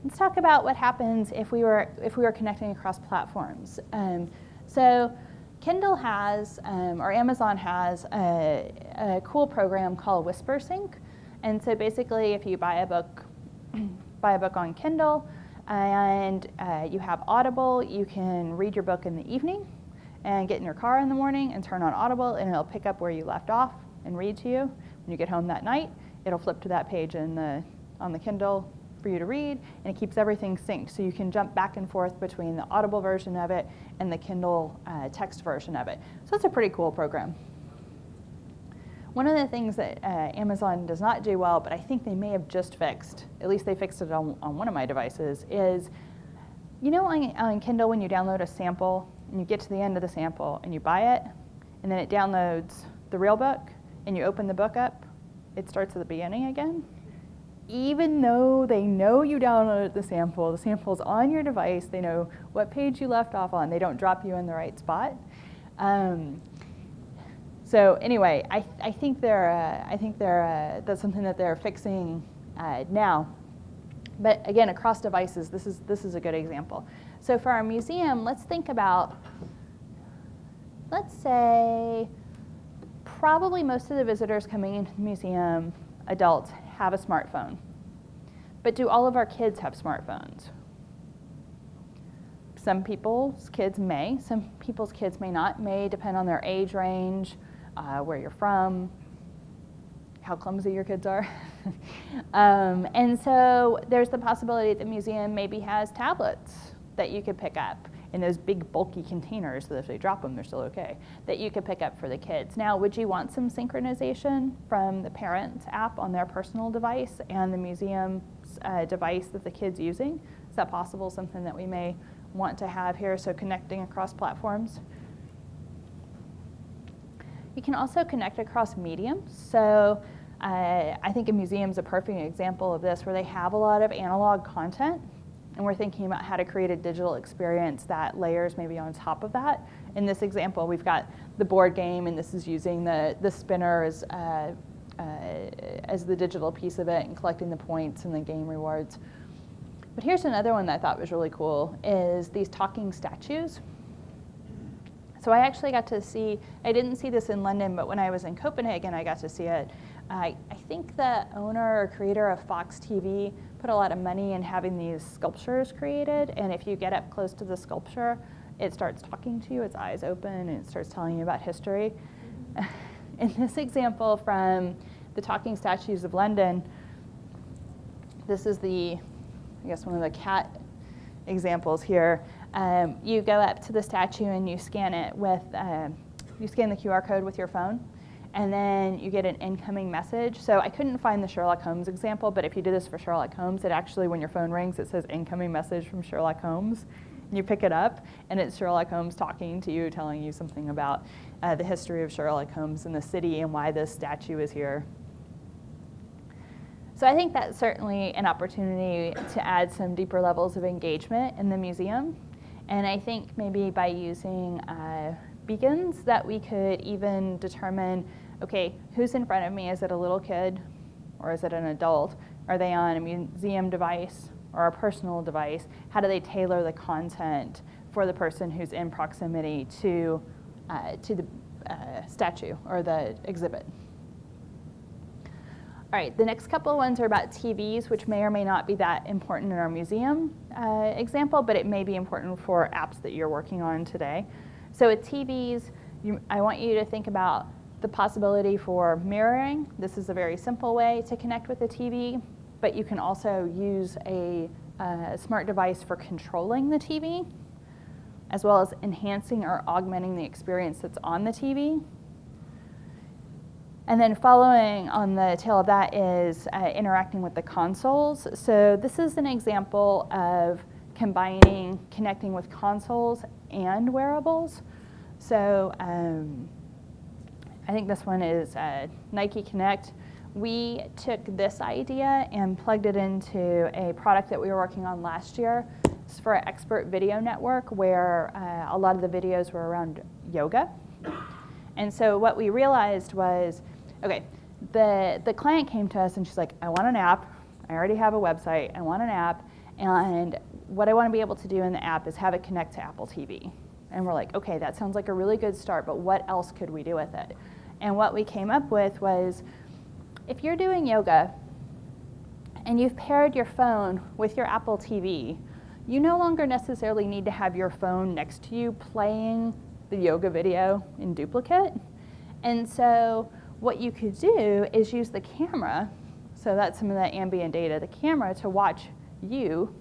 Let's talk about what happens if we were connecting across platforms. So Kindle has, or Amazon has, a cool program called WhisperSync. And so basically, if you buy a book on Kindle and you have Audible, you can read your book in the evening and get in your car in the morning and turn on Audible, and it'll pick up where you left off and read to you. When you get home that night, it'll flip to that page on the Kindle for you to read, and it keeps everything synced, so you can jump back and forth between the Audible version of it and the Kindle text version of it. So it's a pretty cool program. One of the things that Amazon does not do well, but I think they may have just fixed, at least they fixed it on one of my devices, is You know on Kindle when you download a sample and you get to the end of the sample and you buy it, and then it downloads the real book, and you open the book up, it starts at the beginning again? Even though they know you downloaded the sample's on your device, they know what page you left off on, they don't drop you in the right spot. So anyway, I think that's something that they're fixing now. But again, across devices, this is a good example. So for our museum, let's think about, let's say, probably most of the visitors coming into the museum, adults, have a smartphone. But do all of our kids have smartphones? Some people's kids may, some people's kids may not, may depend on their age range, where you're from, how clumsy your kids are. And so there's the possibility that the museum maybe has tablets that you could pick up in those big bulky containers so that if they drop them, they're still okay, that you could pick up for the kids. Now, would you want some synchronization from the parent's app on their personal device and the museum's device that the kid's using? Is that possible, something that we may want to have here, so connecting across platforms? You can also connect across mediums. So I think a museum is a perfect example of this, where they have a lot of analog content, and we're thinking about how to create a digital experience that layers maybe on top of that. In this example, we've got the board game, and this is using the spinner as the digital piece of it and collecting the points and the game rewards. But here's another one that I thought was really cool, is these talking statues. So I actually got to see, I didn't see this in London, but when I was in Copenhagen, I got to see it. I think the owner or creator of Fox TV put a lot of money in having these sculptures created, and if you get up close to the sculpture, it starts talking to you, its eyes open, and it starts telling you about history. In this example from the Talking Statues of London, this is I guess one of the cat examples here. You go up to the statue and you scan it with, you scan the QR code with your phone, and then you get an incoming message. So I couldn't find the Sherlock Holmes example, but if you did this for Sherlock Holmes, it actually, when your phone rings, it says incoming message from Sherlock Holmes. And you pick it up, and it's Sherlock Holmes talking to you, telling you something about the history of Sherlock Holmes and the city and why this statue is here. So I think that's certainly an opportunity to add some deeper levels of engagement in the museum. And I think maybe by using beacons that we could even determine, okay, who's in front of me? Is it a little kid or is it an adult? Are they on a museum device or a personal device? How do they tailor the content for the person who's in proximity to the statue or the exhibit? All right, the next couple of ones are about TVs, which may or may not be that important in our museum example, but it may be important for apps that you're working on today. So with TVs, I want you to think about the possibility for mirroring. This is a very simple way to connect with a TV, but you can also use a smart device for controlling the TV, as well as enhancing or augmenting the experience that's on the TV. And then following on the tail of that is interacting with the consoles. So this is an example of combining connecting with consoles and wearables. So I think this one is Nike Connect. We took this idea and plugged it into a product that we were working on last year. It's for an expert video network where a lot of the videos were around yoga. And so what we realized was, okay, the client came to us and she's like, I want an app. I already have a website. I want an app. And what I want to be able to do in the app is have it connect to Apple TV. And we're like, okay, that sounds like a really good start, but what else could we do with it? And what we came up with was, if you're doing yoga and you've paired your phone with your Apple TV, you no longer necessarily need to have your phone next to you playing the yoga video in duplicate. And so what you could do is use the camera, so that's some of that ambient data, the camera to watch you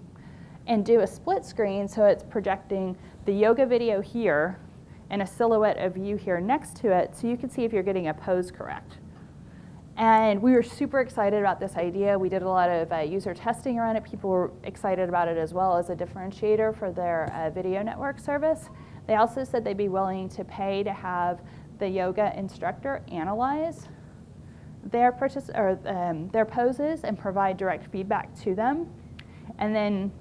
and do a split screen, so it's projecting the yoga video here and a silhouette of you here next to it, so you can see if you're getting a pose correct. And we were super excited about this idea. We did a lot of user testing around it. People were excited about it as well as a differentiator for their video network service. They also said they'd be willing to pay to have the yoga instructor analyze their poses and provide direct feedback to them. And then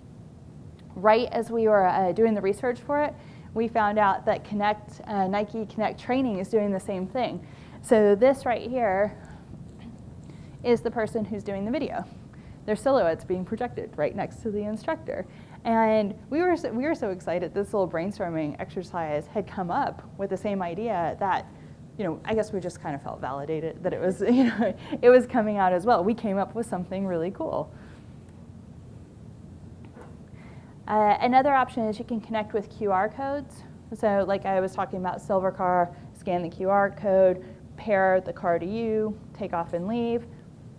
right as we were doing the research for it, we found out that Nike Connect Training is doing the same thing. So this right here is the person who's doing the video. Their silhouette's being projected right next to the instructor. And we were so excited this little brainstorming exercise had come up with the same idea that, I guess we just kind of felt validated that it was, it was coming out as well. We came up with something really cool. Another option is you can connect with QR codes. So like I was talking about Silvercar, scan the QR code, pair the car to you, take off and leave.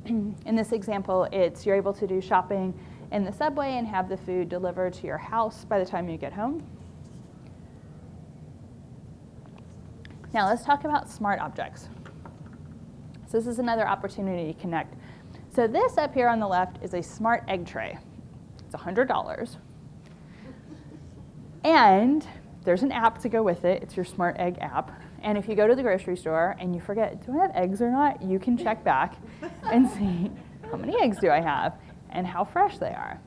In this example, you're able to do shopping in the subway and have the food delivered to your house by the time you get home. Now let's talk about smart objects. So this is another opportunity to connect. So this up here on the left is a smart egg tray. It's $100. And there's an app to go with it. It's your smart egg app. And if you go to the grocery store and you forget, do I have eggs or not? You can check back and see how many eggs do I have and how fresh they are.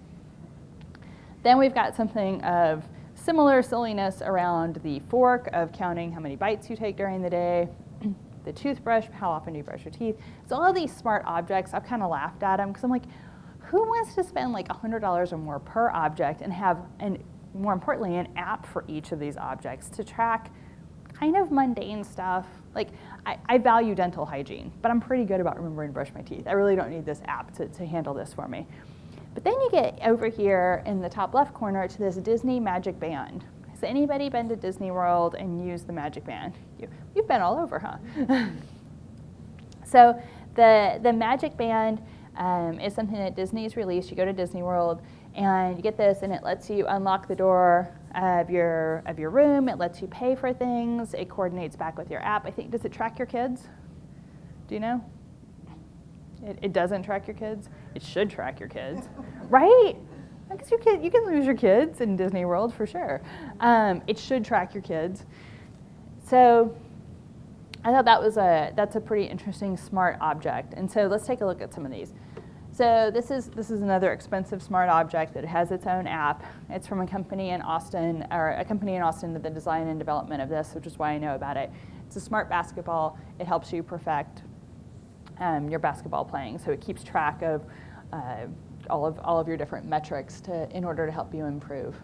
Then we've got something of similar silliness around the fork of counting how many bites you take during the day, the toothbrush, how often do you brush your teeth. So all of these smart objects, I've kind of laughed at them because I'm like, who wants to spend like $100 or more per object and have, more importantly, an app for each of these objects to track kind of mundane stuff? Like, I value dental hygiene, but I'm pretty good about remembering to brush my teeth. I really don't need this app to handle this for me. But then you get over here in the top left corner to this Disney Magic Band. Has anybody been to Disney World and used the Magic Band? You've been all over, huh? So the Magic Band is something that Disney's released. You go to Disney World and you get this, and it lets you unlock the door of your room. It lets you pay for things. It coordinates back with your app. I think, does it track your kids? Do you know? It doesn't track your kids. It should track your kids, right? Because you can lose your kids in Disney World for sure. It should track your kids. So I thought that's a pretty interesting smart object. And so let's take a look at some of these. So this is another expensive smart object that has its own app. It's from a company in Austin did the design and development of this, which is why I know about it. It's a smart basketball. It helps you perfect your basketball playing. So it keeps track of all of your different metrics in order to help you improve.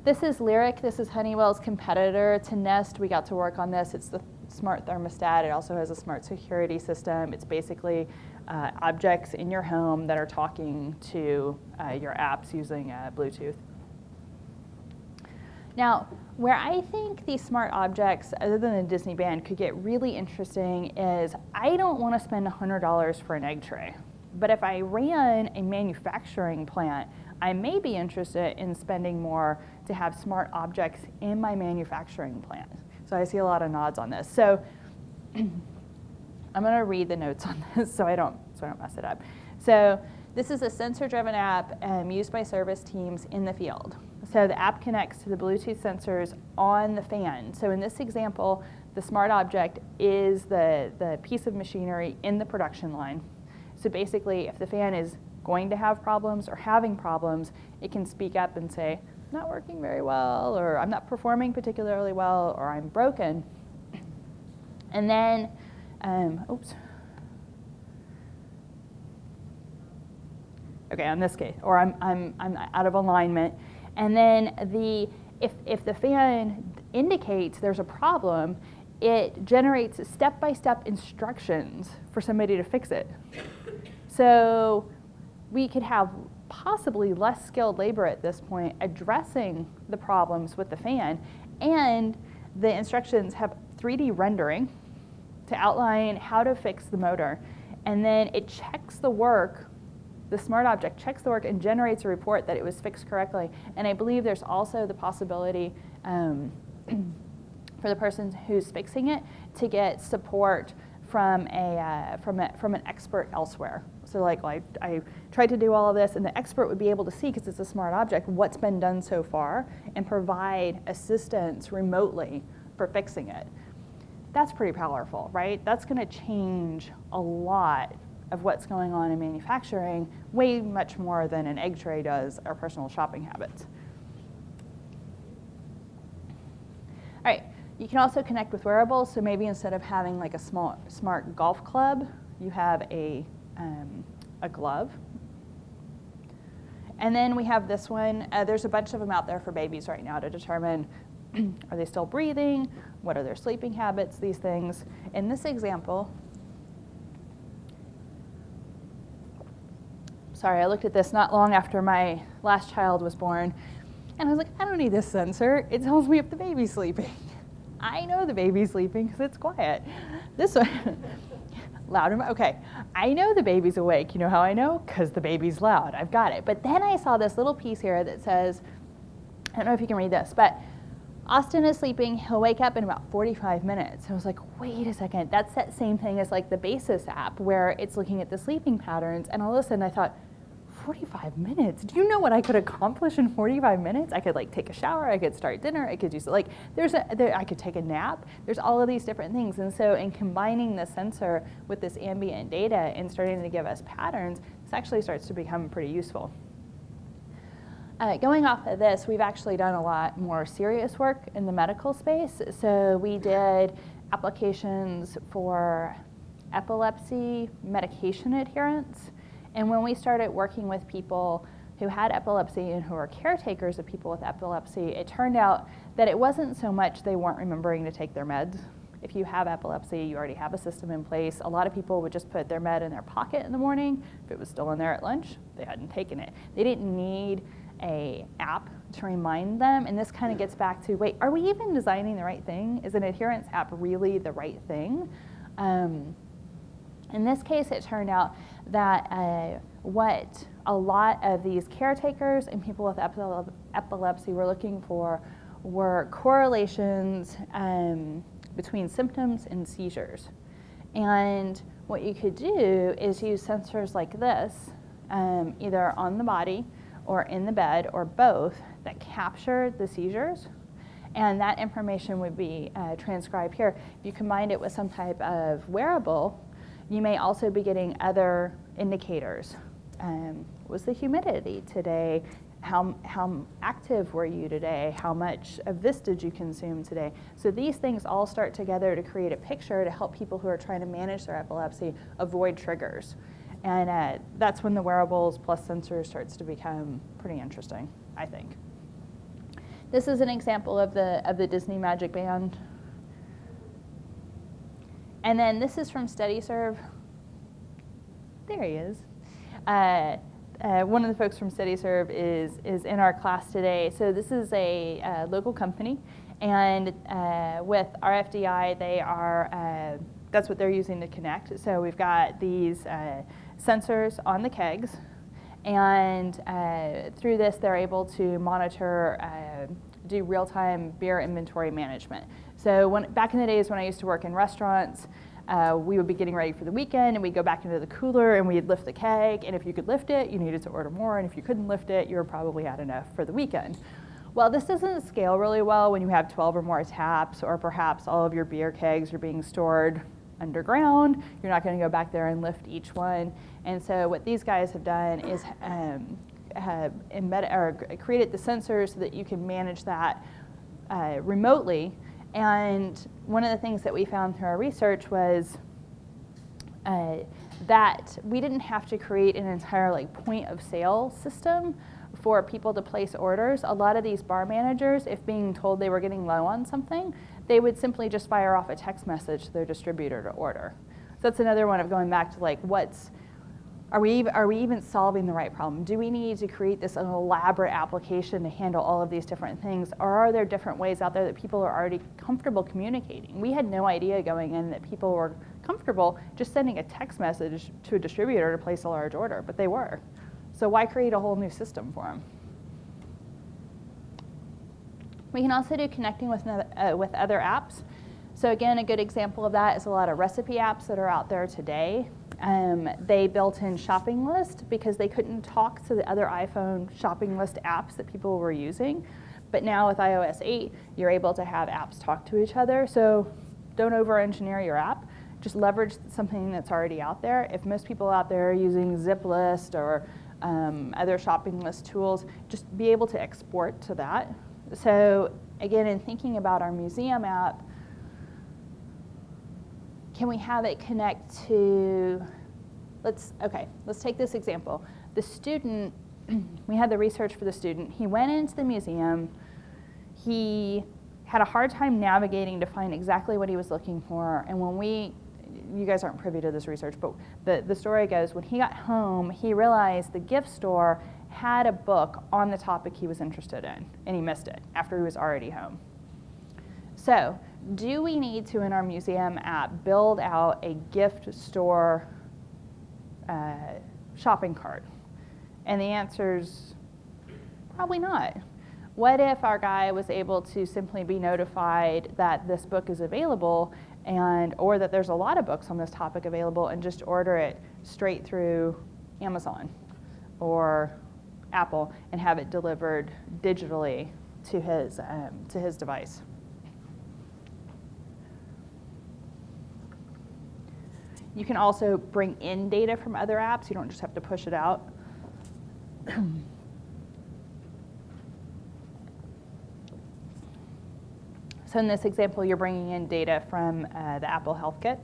This is Lyric. This is Honeywell's competitor to Nest. We got to work on this. It's the smart thermostat. It also has a smart security system. It's basically objects in your home that are talking to your apps using Bluetooth. Now, where I think these smart objects, other than the Disney Band, could get really interesting is I don't want to spend $100 for an egg tray. But if I ran a manufacturing plant, I may be interested in spending more to have smart objects in my manufacturing plant. So I see a lot of nods on this. So I'm going to read the notes on this so I don't mess it up. So this is a sensor-driven app used by service teams in the field. So the app connects to the Bluetooth sensors on the fan. So in this example, the smart object is the piece of machinery in the production line. So basically, if the fan is going to have problems or having problems, it can speak up and say, not working very well, or I'm not performing particularly well, or I'm broken. And then, okay, on this case, or I'm out of alignment. And then if the fan indicates there's a problem, it generates step-by-step instructions for somebody to fix it. So we could have possibly less skilled labor at this point addressing the problems with the fan, and the instructions have 3D rendering to outline how to fix the motor, and then it checks the work. The smart object checks the work and generates a report that it was fixed correctly. And I believe there's also the possibility for the person who's fixing it to get support from an expert elsewhere. So like I tried to do all of this, and the expert would be able to see, because it's a smart object, what's been done so far and provide assistance remotely for fixing it. That's pretty powerful, right? That's going to change a lot of what's going on in manufacturing, way much more than an egg tray does our personal shopping habits. All right, you can also connect with wearables. So maybe instead of having like a smart golf club, you have a glove. And then we have this one. There's a bunch of them out there for babies right now to determine, are they still breathing? What are their sleeping habits? These things. In this example, sorry, I looked at this not long after my last child was born, and I was like, I don't need this sensor. It tells me if the baby's sleeping. I know the baby's sleeping because it's quiet. This one, loud and okay. I know the baby's awake. You know how I know? Because the baby's loud. I've got it. But then I saw this little piece here that says, I don't know if you can read this, but Austin is sleeping. He'll wake up in about 45 minutes. I was like, wait a second. That's that same thing as like the Basis app where it's looking at the sleeping patterns. And all of a sudden I thought, 45 minutes? Do you know what I could accomplish in 45 minutes? I could like take a shower, I could start dinner, I could do so, like I could take a nap. There's all of these different things. And so in combining the sensor with this ambient data and starting to give us patterns, this actually starts to become pretty useful. Going off of this, we've actually done a lot more serious work in the medical space. So we did applications for epilepsy medication adherence. And when we started working with people who had epilepsy and who were caretakers of people with epilepsy, it turned out that it wasn't so much they weren't remembering to take their meds. If you have epilepsy, you already have a system in place. A lot of people would just put their med in their pocket in the morning. If it was still in there at lunch, they hadn't taken it. They didn't need an app to remind them. And this kind of gets back to, wait, are we even designing the right thing? Is an adherence app really the right thing? In this case, it turned out that what a lot of these caretakers and people with epilepsy were looking for were correlations between symptoms and seizures. And what you could do is use sensors like this, either on the body or in the bed or both, that capture the seizures. And that information would be transcribed here. If you combined it with some type of wearable, you may also be getting other indicators. What was the humidity today? How active were you today? How much of this did you consume today? So these things all start together to create a picture to help people who are trying to manage their epilepsy avoid triggers. And that's when the wearables plus sensors starts to become pretty interesting, I think. This is an example of the Disney Magic Band. And then this is from SteadyServe. There he is. One of the folks from SteadyServe is in our class today. So this is a local company, and with RFDI, they are that's what they're using to connect. So we've got these sensors on the kegs, and through this, they're able to monitor, do real-time beer inventory management. So back in the days when I used to work in restaurants, we would be getting ready for the weekend, and we'd go back into the cooler, and we'd lift the keg, and if you could lift it, you needed to order more, and if you couldn't lift it, you were probably had enough for the weekend. Well, this doesn't scale really well when you have 12 or more taps, or perhaps all of your beer kegs are being stored underground. You're not going to go back there and lift each one. And so what these guys have done is have created the sensors so that you can manage that remotely. And one of the things that we found through our research was that we didn't have to create an entire point of sale system for people to place orders. A lot of these bar managers, if being told they were getting low on something, they would simply just fire off a text message to their distributor to order. So that's another one of going back to are we even solving the right problem? Do we need to create this elaborate application to handle all of these different things? Or are there different ways out there that people are already comfortable communicating? We had no idea going in that people were comfortable just sending a text message to a distributor to place a large order, but they were. So why create a whole new system for them? We can also do connecting with other apps. So again, a good example of that is a lot of recipe apps that are out there today. They built in shopping list because they couldn't talk to the other iPhone shopping list apps that people were using. But now with iOS 8, you're able to have apps talk to each other. So don't over-engineer your app. Just leverage something that's already out there. If most people out there are using Zip List or other shopping list tools, just be able to export to that. So again, in thinking about our museum app, can we have it connect to, let's take this example. The student, we had the research for the student. He went into the museum. He had a hard time navigating to find exactly what he was looking for. And when you guys aren't privy to this research, but the story goes, when he got home, he realized the gift store had a book on the topic he was interested in, and he missed it after he was already home. So, do we need to, in our museum app, build out a gift store shopping cart? And the answer's probably not. What if our guy was able to simply be notified that this book is available or that there's a lot of books on this topic available and just order it straight through Amazon or Apple and have it delivered digitally to his device? You can also bring in data from other apps. You don't just have to push it out. So in this example, you're bringing in data from the Apple Health Kit.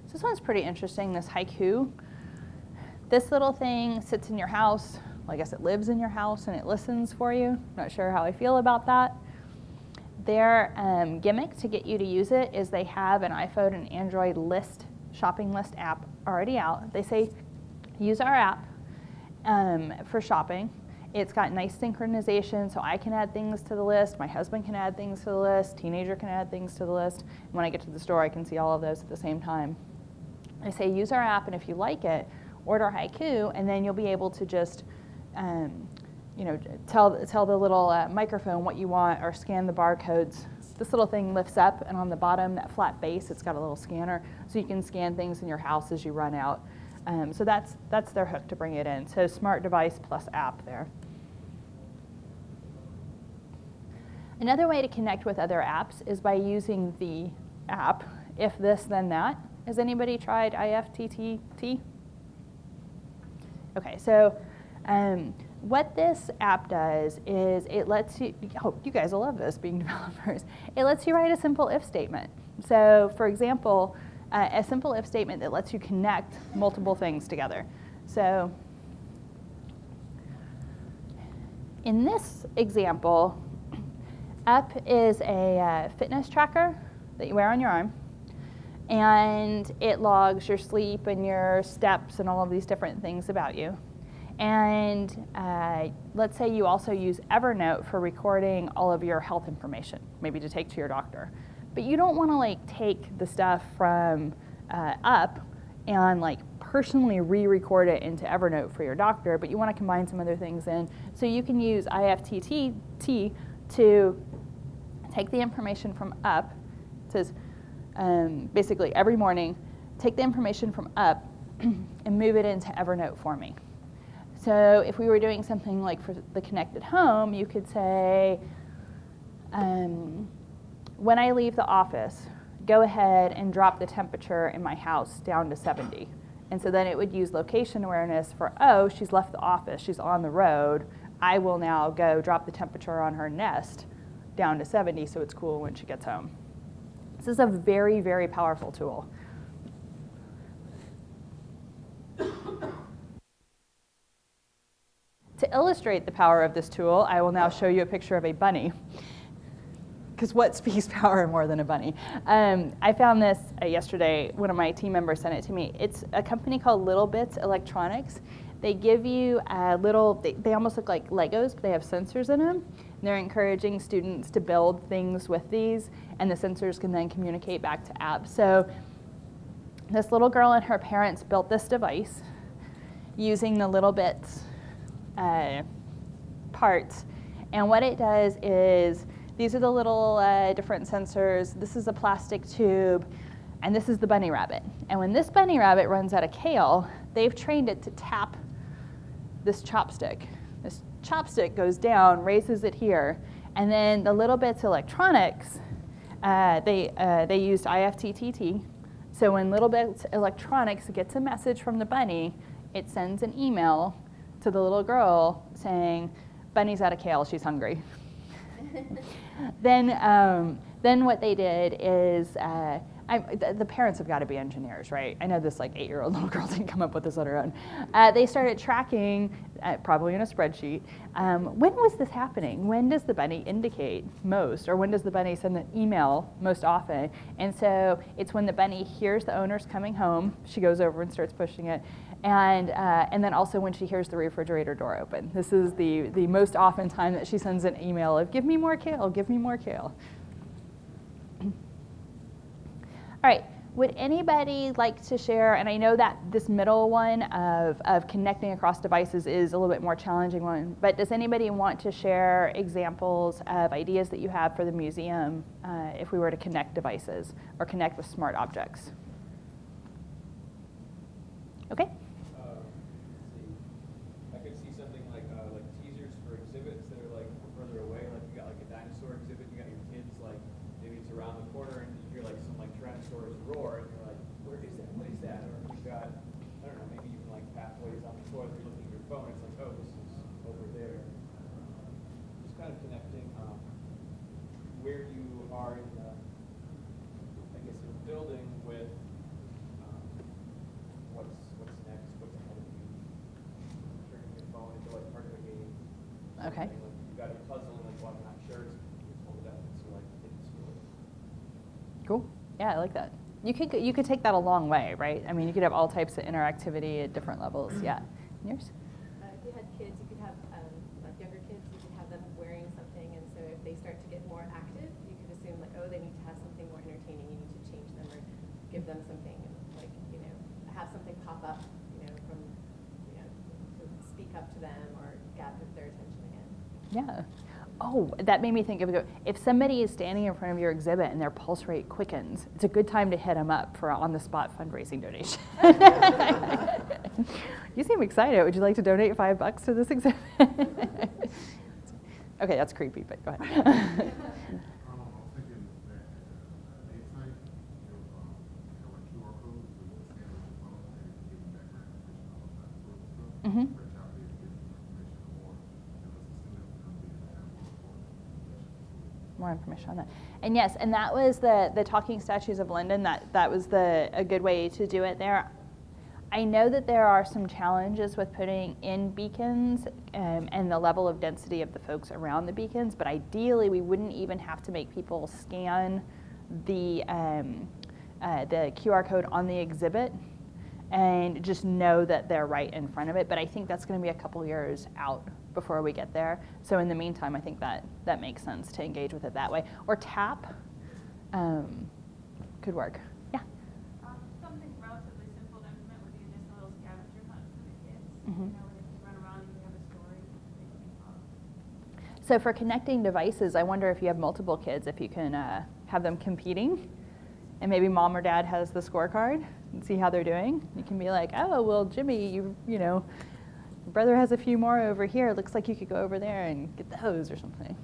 So this one's pretty interesting, this Haiku. This little thing sits in your house. Well, I guess it lives in your house and it listens for you. Not sure how I feel about that. Their gimmick to get you to use it is they have an iPhone and Android shopping list app already out. They say, use our app for shopping. It's got nice synchronization, so I can add things to the list, my husband can add things to the list, teenager can add things to the list. And when I get to the store, I can see all of those at the same time. I say, use our app, and if you like it, order Haiku, and then you'll be able to just tell the little microphone what you want or scan the barcodes. This little thing lifts up, and on the bottom, that flat base, it's got a little scanner, so you can scan things in your house as you run out. So that's their hook to bring it in. So smart device plus app there. Another way to connect with other apps is by using the app, if this then that. Has anybody tried IFTTT? Okay, so what this app does is it lets you, you guys will love this being developers, it lets you write a simple if statement. So for example, a simple if statement that lets you connect multiple things together. So in this example, Up is a fitness tracker that you wear on your arm, and it logs your sleep and your steps and all of these different things about you. And let's say you also use Evernote for recording all of your health information, maybe to take to your doctor. But you don't want to take the stuff from Up and personally re-record it into Evernote for your doctor, but you want to combine some other things in. So you can use IFTTT to take the information from Up. It says basically every morning, take the information from Up and move it into Evernote for me. So if we were doing something like for the connected home, you could say, when I leave the office, go ahead and drop the temperature in my house down to 70. And so then it would use location awareness for, oh, she's left the office, she's on the road. I will now go drop the temperature on her Nest down to 70 so it's cool when she gets home. This is a very, very powerful tool. To illustrate the power of this tool, I will now show you a picture of a bunny. Because what speaks power more than a bunny? I found this yesterday. One of my team members sent it to me. It's a company called Little Bits Electronics. They give you they almost look like Legos, but they have sensors in them. And they're encouraging students to build things with these, and the sensors can then communicate back to apps. So this little girl and her parents built this device using the Little Bits parts. And what it does is These are the little different sensors. This is a plastic tube, and this is the bunny rabbit. And when this bunny rabbit runs out of kale, they've trained it to tap this chopstick. This chopstick goes down, raises it here, and then the little bits of electronics, they used IFTTT. So when little bits of electronics gets a message from the bunny, it sends an email to the little girl saying, "Bunny's out of kale, she's hungry." Then what they did is, the parents have got to be engineers, right? I know this like 8-year-old little girl didn't come up with this on her own. They started tracking, probably in a spreadsheet, when was this happening? When does the bunny indicate most? Or when does the bunny send an email most often? And so it's when the bunny hears the owners coming home, she goes over and starts pushing it. And then also when she hears the refrigerator door open. This is the most often time that she sends an email of, "Give me more kale, give me more kale." All right, would anybody like to share, and I know that this middle one of connecting across devices is a little bit more challenging one, but does anybody want to share examples of ideas that you have for the museum if we were to connect devices or connect with smart objects? Okay. I could see something like teasers for exhibits that are like further away. Like you got like a dinosaur exhibit, you got your kids like maybe it's around the corner and you hear like some like Tyrannosaurus roar and you're like, where is that? What is that? Or you got, I don't know, maybe even like pathways on the floor that you're looking at your phone. It's like, oh, this is over there. Just kind of connecting where you are in the, I guess, in the building with what's next, what's ahead of you. Turning your phone into like part of a game. Okay. Like you got a puzzle and like, well, I'm not sure, it's hold it up and so like it's really. Cool. Yeah, I like that. You could take that a long way, right? I mean, you could have all types of interactivity at different levels. Yeah. Yours? If you had kids, you could have, like younger kids, you could have them wearing something, and so if they start to get more active, you could assume like, oh, they need to have something more entertaining, you need to change them or give them something, like, have something pop up, from, to speak up to them or gather their attention again. Yeah. Oh, that made me think of if somebody is standing in front of your exhibit and their pulse rate quickens, it's a good time to hit them up for on-the-spot fundraising donation. You seem excited. Would you like to donate $5 to this exhibit? Okay, that's creepy, but go ahead. I was thinking that at the site, there were QR codes with the scan with your phone and give them background information, all that sort of stuff. Mhm. Reach out there and get information or if it's a student who comes in and have more information. More information on that. And yes, and that was the Talking Statues of London. That was a good way to do it there. I know that there are some challenges with putting in beacons and the level of density of the folks around the beacons, but ideally we wouldn't even have to make people scan the QR code on the exhibit and just know that they're right in front of it. But I think that's going to be a couple years out before we get there. So in the meantime, I think that makes sense to engage with it that way. Or tap could work. Yeah. Something relatively simple to implement would be just a little scavenger hunt for the kids. Mhm. Where they can run around and you have a story they can follow. So for connecting devices, I wonder if you have multiple kids, if you can have them competing, and maybe mom or dad has the scorecard and see how they're doing. You can be like, oh, well, Jimmy, you know, your brother has a few more over here. Looks like you could go over there and get those or something.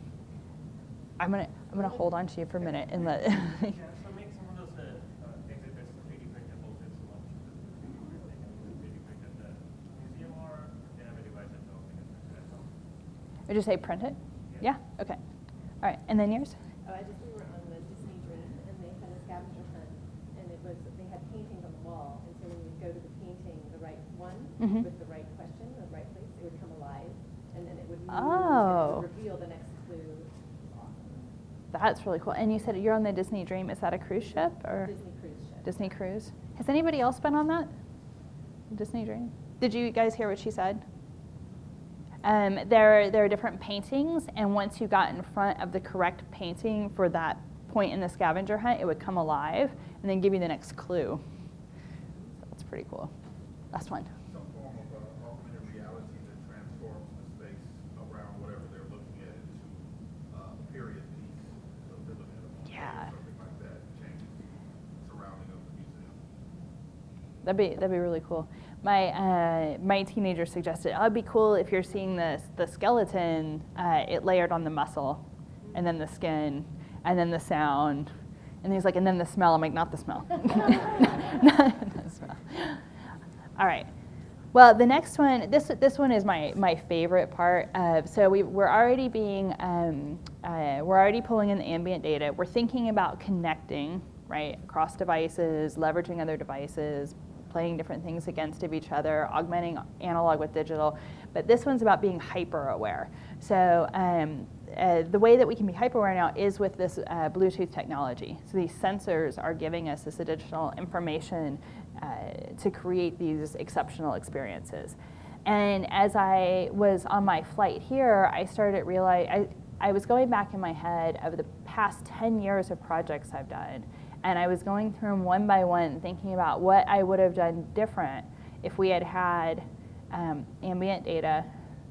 I'm gonna hold on to you for a minute and let. Yeah, so make some of those exhibits 3D printable and so much. They can 3D print at the museum or they have a device at home. They can print it at home. Would you say print it? Yeah. Okay. All right. And then yours? Oh, we were on the Disney Dream, and they had a scavenger hunt, and they had paintings on the wall, and so when you go to the painting, the right one, Mhm. with the right question, the right place, it would come alive, and then it would move, Oh. and it would reveal the next clue. It was awesome. That's really cool. And you said you're on the Disney Dream. Is that a cruise ship or Disney cruise ship. Disney cruise? Has anybody else been on that? Disney Dream? Did you guys hear what she said? There are different paintings, and once you got in front of the correct painting for that point in the scavenger hunt, it would come alive and then give you the next clue. So that's pretty cool. Last one. Some form of augmented reality that transforms the space around whatever they're looking at into a period piece. That'd be really cool. My teenager suggested, oh, it'd be cool if you're seeing the skeleton, it layered on the muscle, and then the skin, and then the sound, and he's like, and then the smell. I'm like, not the smell. Not the smell. All right. Well, the next one, this one is my favorite part. So we're already we're already pulling in the ambient data. We're thinking about connecting, right, across devices, leveraging other devices, playing different things against each other, augmenting analog with digital. But this one's about being hyper aware. So the way that we can be hyper aware now is with this Bluetooth technology. So these sensors are giving us this additional information to create these exceptional experiences. And as I was on my flight here, I started realizing, I was going back in my head over the past 10 years of projects I've done, and I was going through them one by one, thinking about what I would have done different if we had had ambient data,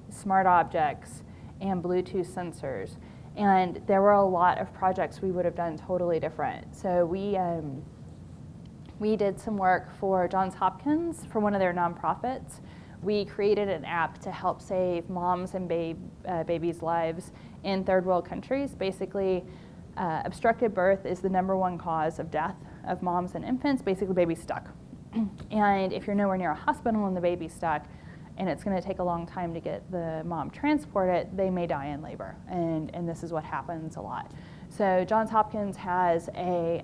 smart objects, and Bluetooth sensors. And there were a lot of projects we would have done totally different. So we did some work for Johns Hopkins for one of their nonprofits. We created an app to help save moms and babies' lives in third world countries. Basically, obstructed birth is the #1 cause of death of moms and infants, basically babies stuck. And if you're nowhere near a hospital and the baby's stuck, and it's going to take a long time to get the mom transported, they may die in labor. And this is what happens a lot. So Johns Hopkins has a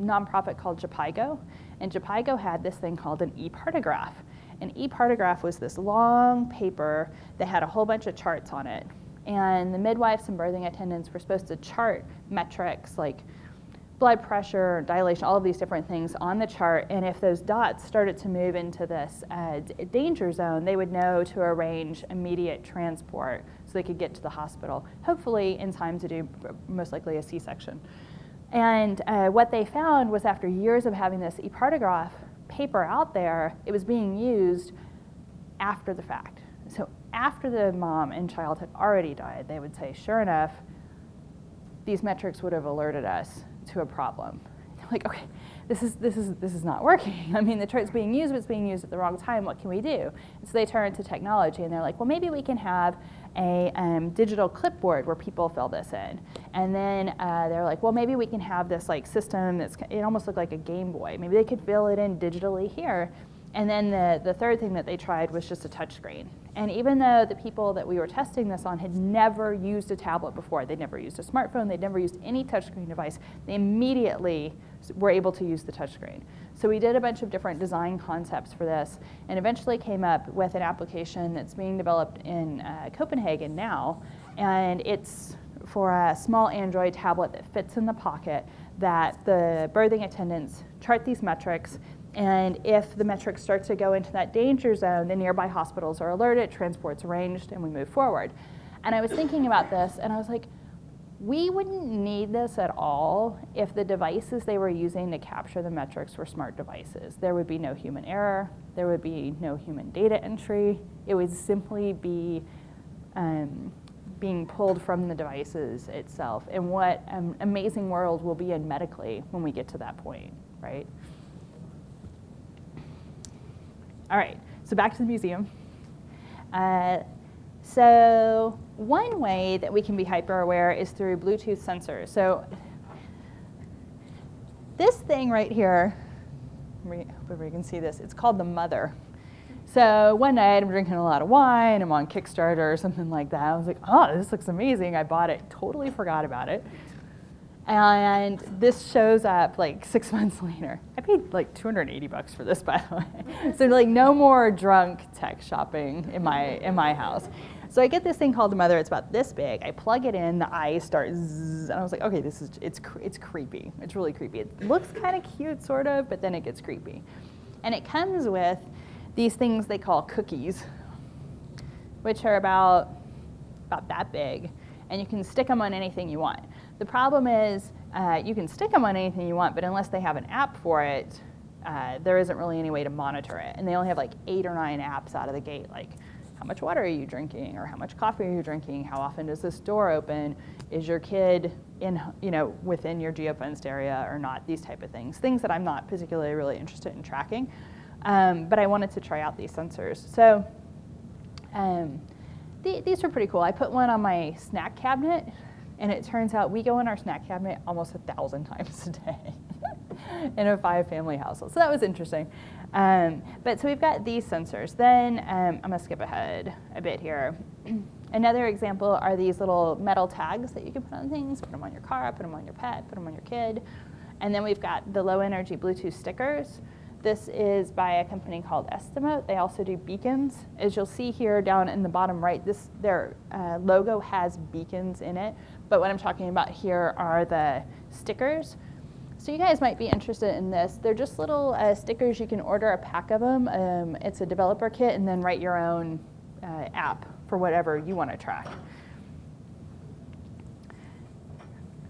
nonprofit called JPIGO, and JPIGO had this thing called an e-partograph. An e-partograph was this long paper that had a whole bunch of charts on it, and the midwives and birthing attendants were supposed to chart metrics like blood pressure, dilation, all of these different things on the chart, and if those dots started to move into this danger zone, they would know to arrange immediate transport so they could get to the hospital, hopefully in time to do most likely a C-section. And what they found was after years of having this e-partograph paper out there, it was being used after the fact. So after the mom and child had already died, they would say, sure enough, these metrics would have alerted us to a problem. They're like, okay, this is not working. I mean, the chart's being used, but it's being used at the wrong time. What can we do? And so they turn to technology, and they're like, well, maybe we can have a digital clipboard where people fill this in. And then they're like, well, maybe we can have this like system it almost looked like a Game Boy. Maybe they could fill it in digitally here. And then the third thing that they tried was just a touchscreen. And even though the people that we were testing this on had never used a tablet before, they'd never used a smartphone, they'd never used any touchscreen device, they immediately were able to use the touchscreen. So we did a bunch of different design concepts for this and eventually came up with an application that's being developed in Copenhagen now. And it's for a small Android tablet that fits in the pocket that the birthing attendants chart these metrics. And if the metrics start to go into that danger zone, the nearby hospitals are alerted, transport's arranged, and we move forward. And I was thinking about this, and I was like, we wouldn't need this at all if the devices they were using to capture the metrics were smart devices. There would be no human error. There would be no human data entry. It would simply be being pulled from the devices itself. And what an amazing world we'll be in medically when we get to that point, right? All right, so back to the museum. So one way that we can be hyper aware is through Bluetooth sensors. So this thing right here, hope everybody can see this, it's called the Mother. So one night I'm drinking a lot of wine, I'm on Kickstarter or something like that. I was like, oh, this looks amazing. I bought it, totally forgot about it. And this shows up like 6 months later. I paid like $280 for this, by the way. So like no more drunk tech shopping in my house. So I get this thing called the Mother. It's about this big. I plug it in, the eyes start zzz, and I was like, okay, it's creepy. It's really creepy. It looks kind of cute, sort of, but then it gets creepy. And it comes with these things they call cookies, which are about that big, and you can stick them on anything you want. The problem is you can stick them on anything you want, but unless they have an app for it, there isn't really any way to monitor it. And they only have like 8 or 9 apps out of the gate, like how much water are you drinking, or how much coffee are you drinking, how often does this door open, is your kid in, within your geofenced area or not, these type of things that I'm not particularly really interested in tracking. But I wanted to try out these sensors. So these are pretty cool. I put one on my snack cabinet, and it turns out we go in our snack cabinet almost 1,000 times a day in a 5-family household. So that was interesting. But so we've got these sensors. Then I'm going to skip ahead a bit here. Another example are these little metal tags that you can put on things. Put them on your car, put them on your pet, put them on your kid. And then we've got the low energy Bluetooth stickers. This is by a company called Estimote. They also do beacons. As you'll see here down in the bottom right, their logo has beacons in it. But what I'm talking about here are the stickers. So you guys might be interested in this. They're just little stickers. You can order a pack of them. It's a developer kit, and then write your own app for whatever you want to track.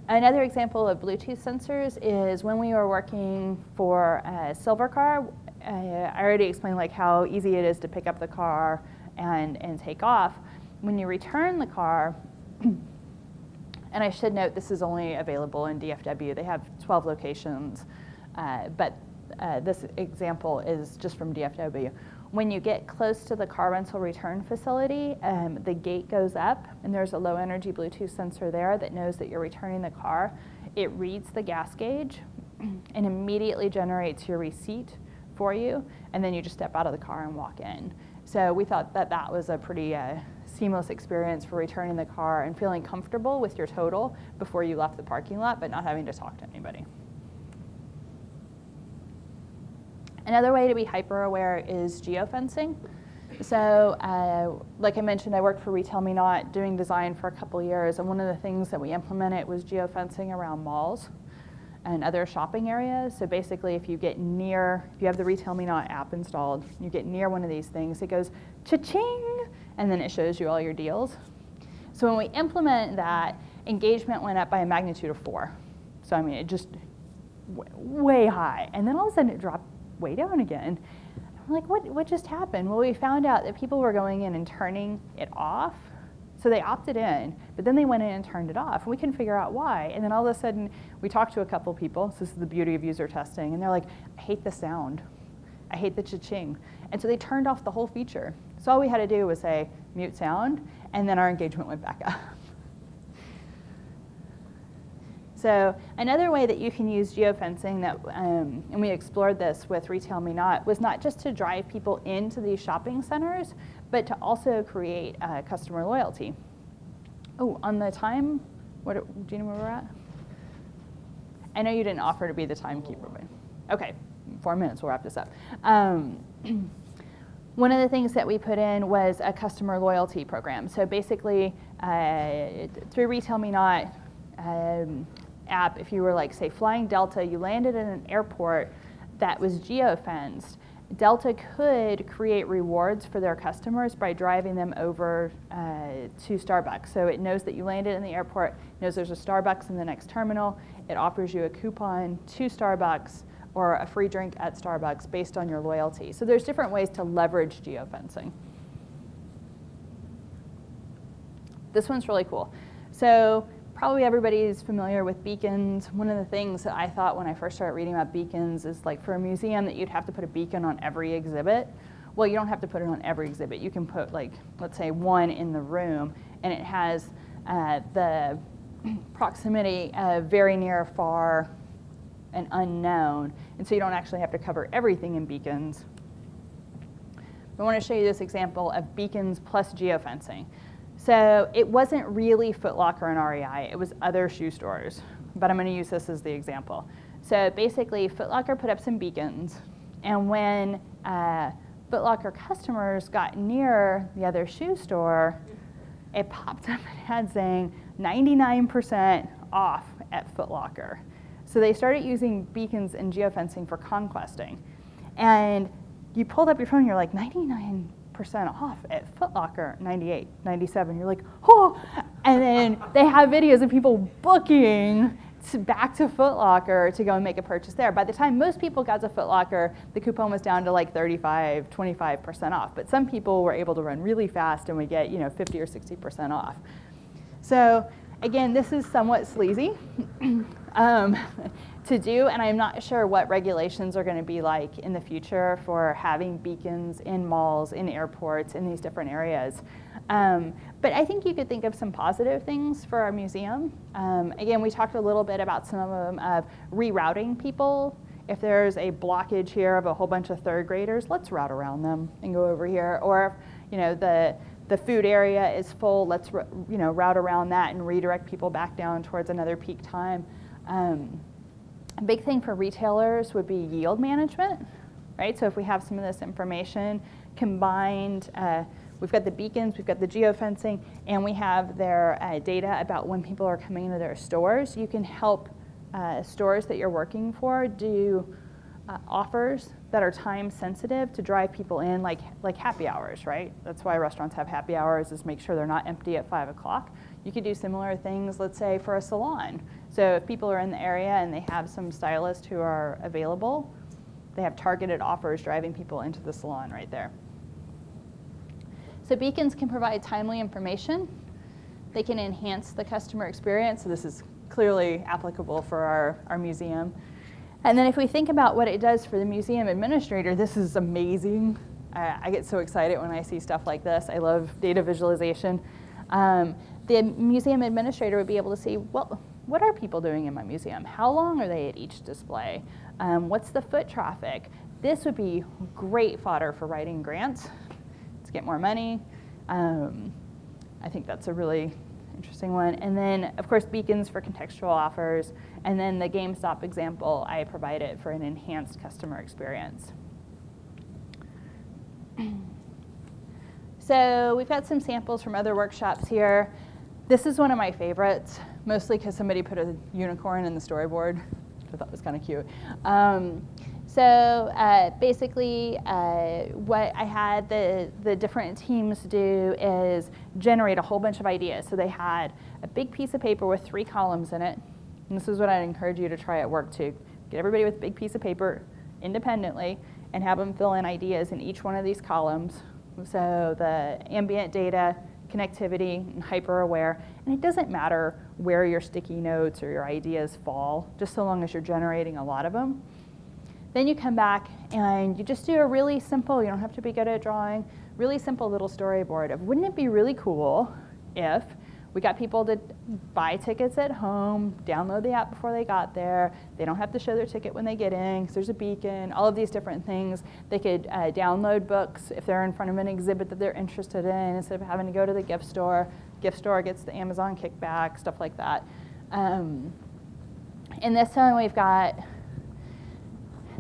Another example of Bluetooth sensors is when we were working for Silvercar. I already explained like how easy it is to pick up the car and take off. When you return the car, and I should note this is only available in DFW. They have 12 locations, but this example is just from DFW. When you get close to the car rental return facility, the gate goes up, and there's a low energy Bluetooth sensor there that knows that you're returning the car. It reads the gas gauge and immediately generates your receipt for you, and then you just step out of the car and walk in. So we thought that that was a pretty seamless experience for returning the car and feeling comfortable with your total before you left the parking lot, but not having to talk to anybody. Another way to be hyper aware is geofencing. So like I mentioned, I worked for Retail Me Not doing design for a couple years, and one of the things that we implemented was geofencing around malls and other shopping areas. So basically, if you have the Retail Me Not app installed, you get near one of these things, it goes cha-ching, and then it shows you all your deals. So when we implemented that, engagement went up by a magnitude of 4. So I mean, it just way high. And then all of a sudden it dropped way down again. I'm like, what just happened? Well, we found out that people were going in and turning it off. So they opted in, but then they went in and turned it off. And we couldn't figure out why. And then all of a sudden, we talked to a couple people. So this is the beauty of user testing. And they're like, I hate the sound. I hate the cha-ching. And so they turned off the whole feature. So all we had to do was say, mute sound, and then our engagement went back up. So another way that you can use geofencing that, and we explored this with Retail Me Not, was not just to drive people into these shopping centers, but to also create customer loyalty. Oh, on the time, do you know where we're at? I know you didn't offer to be the timekeeper, but okay, 4 minutes, we'll wrap this up. One of the things that we put in was a customer loyalty program. So basically, through Retail Me Not app, if you were like, say, flying Delta, you landed in an airport that was geofenced, Delta could create rewards for their customers by driving them over to Starbucks. So it knows that you landed in the airport, knows there's a Starbucks in the next terminal, it offers you a coupon to Starbucks or a free drink at Starbucks based on your loyalty. So there's different ways to leverage geofencing. This one's really cool. So probably everybody's familiar with beacons. One of the things that I thought when I first started reading about beacons is like for a museum that you'd have to put a beacon on every exhibit. Well, you don't have to put it on every exhibit. You can put like, let's say one in the room, and it has the proximity of very near, far, and unknown. And so you don't actually have to cover everything in beacons. I want to show you this example of beacons plus geofencing. So it wasn't really Foot Locker and REI, it was other shoe stores, but I'm going to use this as the example. So basically, Foot Locker put up some beacons, and when Foot Locker customers got near the other shoe store, it popped up an ad saying 99% off at Foot Locker. So they started using beacons and geofencing for conquesting. And you pulled up your phone, you're like, 99% off at Foot Locker, 98, 97. You're like, oh! And then they have videos of people booking back to Foot Locker to go and make a purchase there. By the time most people got to Foot Locker, the coupon was down to like 35, 25% off. But some people were able to run really fast and would get 50 or 60% off. So Again, this is somewhat sleazy to do, and I'm not sure what regulations are going to be like in the future for having beacons in malls, in airports, in these different areas. But I think you could think of some positive things for our museum. Again, we talked a little bit about some of them of rerouting people. If there's a blockage here of a whole bunch of third graders, let's route around them and go over here. Or if, the food area is full, let's route around that and redirect people back down towards another peak time. A big thing for retailers would be yield management, right? So if we have some of this information combined, we've got the beacons, we've got the geofencing, and we have their data about when people are coming into their stores. You can help stores that you're working for do offers that are time sensitive to drive people in, like happy hours, right? That's why restaurants have happy hours, is make sure they're not empty at 5 o'clock. You could do similar things, let's say, for a salon. So if people are in the area and they have some stylists who are available, they have targeted offers driving people into the salon right there. So beacons can provide timely information. They can enhance the customer experience. So this is clearly applicable for our museum. And then if we think about what it does for the museum administrator, this is amazing. I get so excited when I see stuff like this. I love data visualization. The museum administrator would be able to see, well, what are people doing in my museum? How long are they at each display? What's the foot traffic? This would be great fodder for writing grants to get more money. I think that's a really interesting one. And then, of course, beacons for contextual offers. And then the GameStop example I provided for an enhanced customer experience. So we've got some samples from other workshops here. This is one of my favorites, mostly because somebody put a unicorn in the storyboard, which I thought was kind of cute. Basically, what I had the different teams do is generate a whole bunch of ideas. So they had a big piece of paper with 3 columns in it. And this is what I'd encourage you to try at work too. Get everybody with a big piece of paper independently and have them fill in ideas in each one of these columns. So the ambient data, connectivity, and hyper-aware. And it doesn't matter where your sticky notes or your ideas fall, just so long as you're generating a lot of them. Then you come back and you just do a really simple, you don't have to be good at drawing, really simple little storyboard of, wouldn't it be really cool if we got people to buy tickets at home, download the app before they got there, they don't have to show their ticket when they get in because there's a beacon, all of these different things. They could download books if they're in front of an exhibit that they're interested in instead of having to go to the gift store. Gift store gets the Amazon kickback, stuff like that. In this one we've got,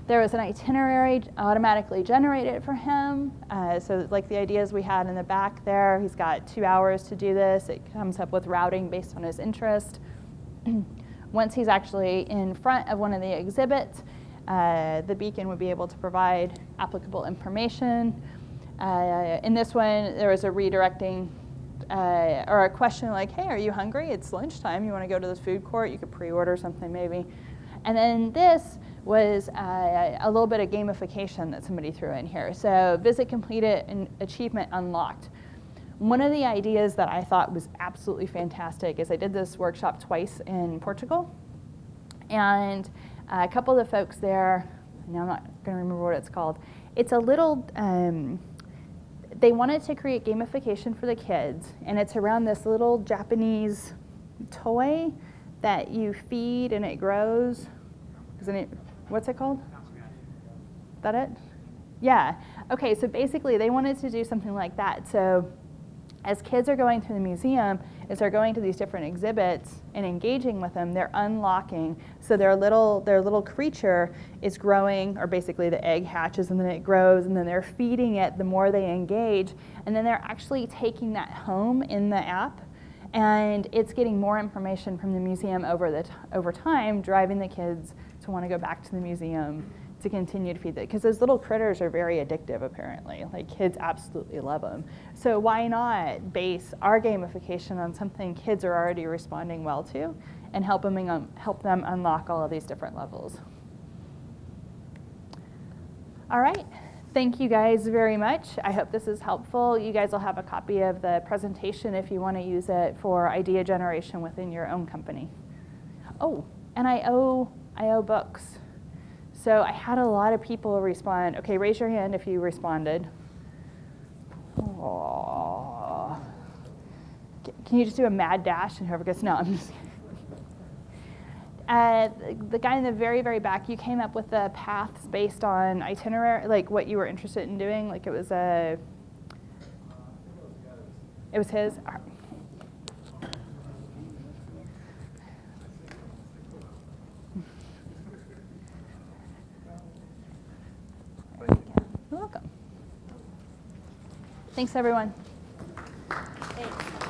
there was an itinerary automatically generated for him. So like the ideas we had in the back there, he's got 2 hours to do this. It comes up with routing based on his interest. Once he's actually in front of one of the exhibits, the beacon would be able to provide applicable information. In this one, there was a redirecting or a question like, hey, are you hungry? It's lunchtime. You want to go to this food court? You could pre-order something maybe. And then this was a little bit of gamification that somebody threw in here. So visit completed and achievement unlocked. One of the ideas that I thought was absolutely fantastic is I did this workshop twice in Portugal. And a couple of the folks there, now I'm not going to remember what it's called. It's a little, they wanted to create gamification for the kids. And it's around this little Japanese toy that you feed and it grows. Isn't it? What's it called? Is that it? Yeah. Okay, so basically they wanted to do something like that. So as kids are going through the museum, as they're going to these different exhibits and engaging with them, they're unlocking. So their little creature is growing, or basically the egg hatches and then it grows, and then they're feeding it the more they engage. And then they're actually taking that home in the app. And it's getting more information from the museum over time, driving the kids to want to go back to the museum to continue to feed them. Because those little critters are very addictive, apparently. Like, kids absolutely love them. So why not base our gamification on something kids are already responding well to and help them unlock all of these different levels? All right, Thank you guys very much. I hope this is helpful. You guys will have a copy of the presentation if you want to use it for idea generation within your own company. Oh, and I owe books. So I had a lot of people respond. Okay, raise your hand if you responded. Aww. Can you just do a mad dash and whoever gets, no, I'm just kidding. The guy in the very, very back, you came up with the paths based on itinerary, like what you were interested in doing. Like it was it was his. All right. You're welcome. Thanks, everyone. Thanks.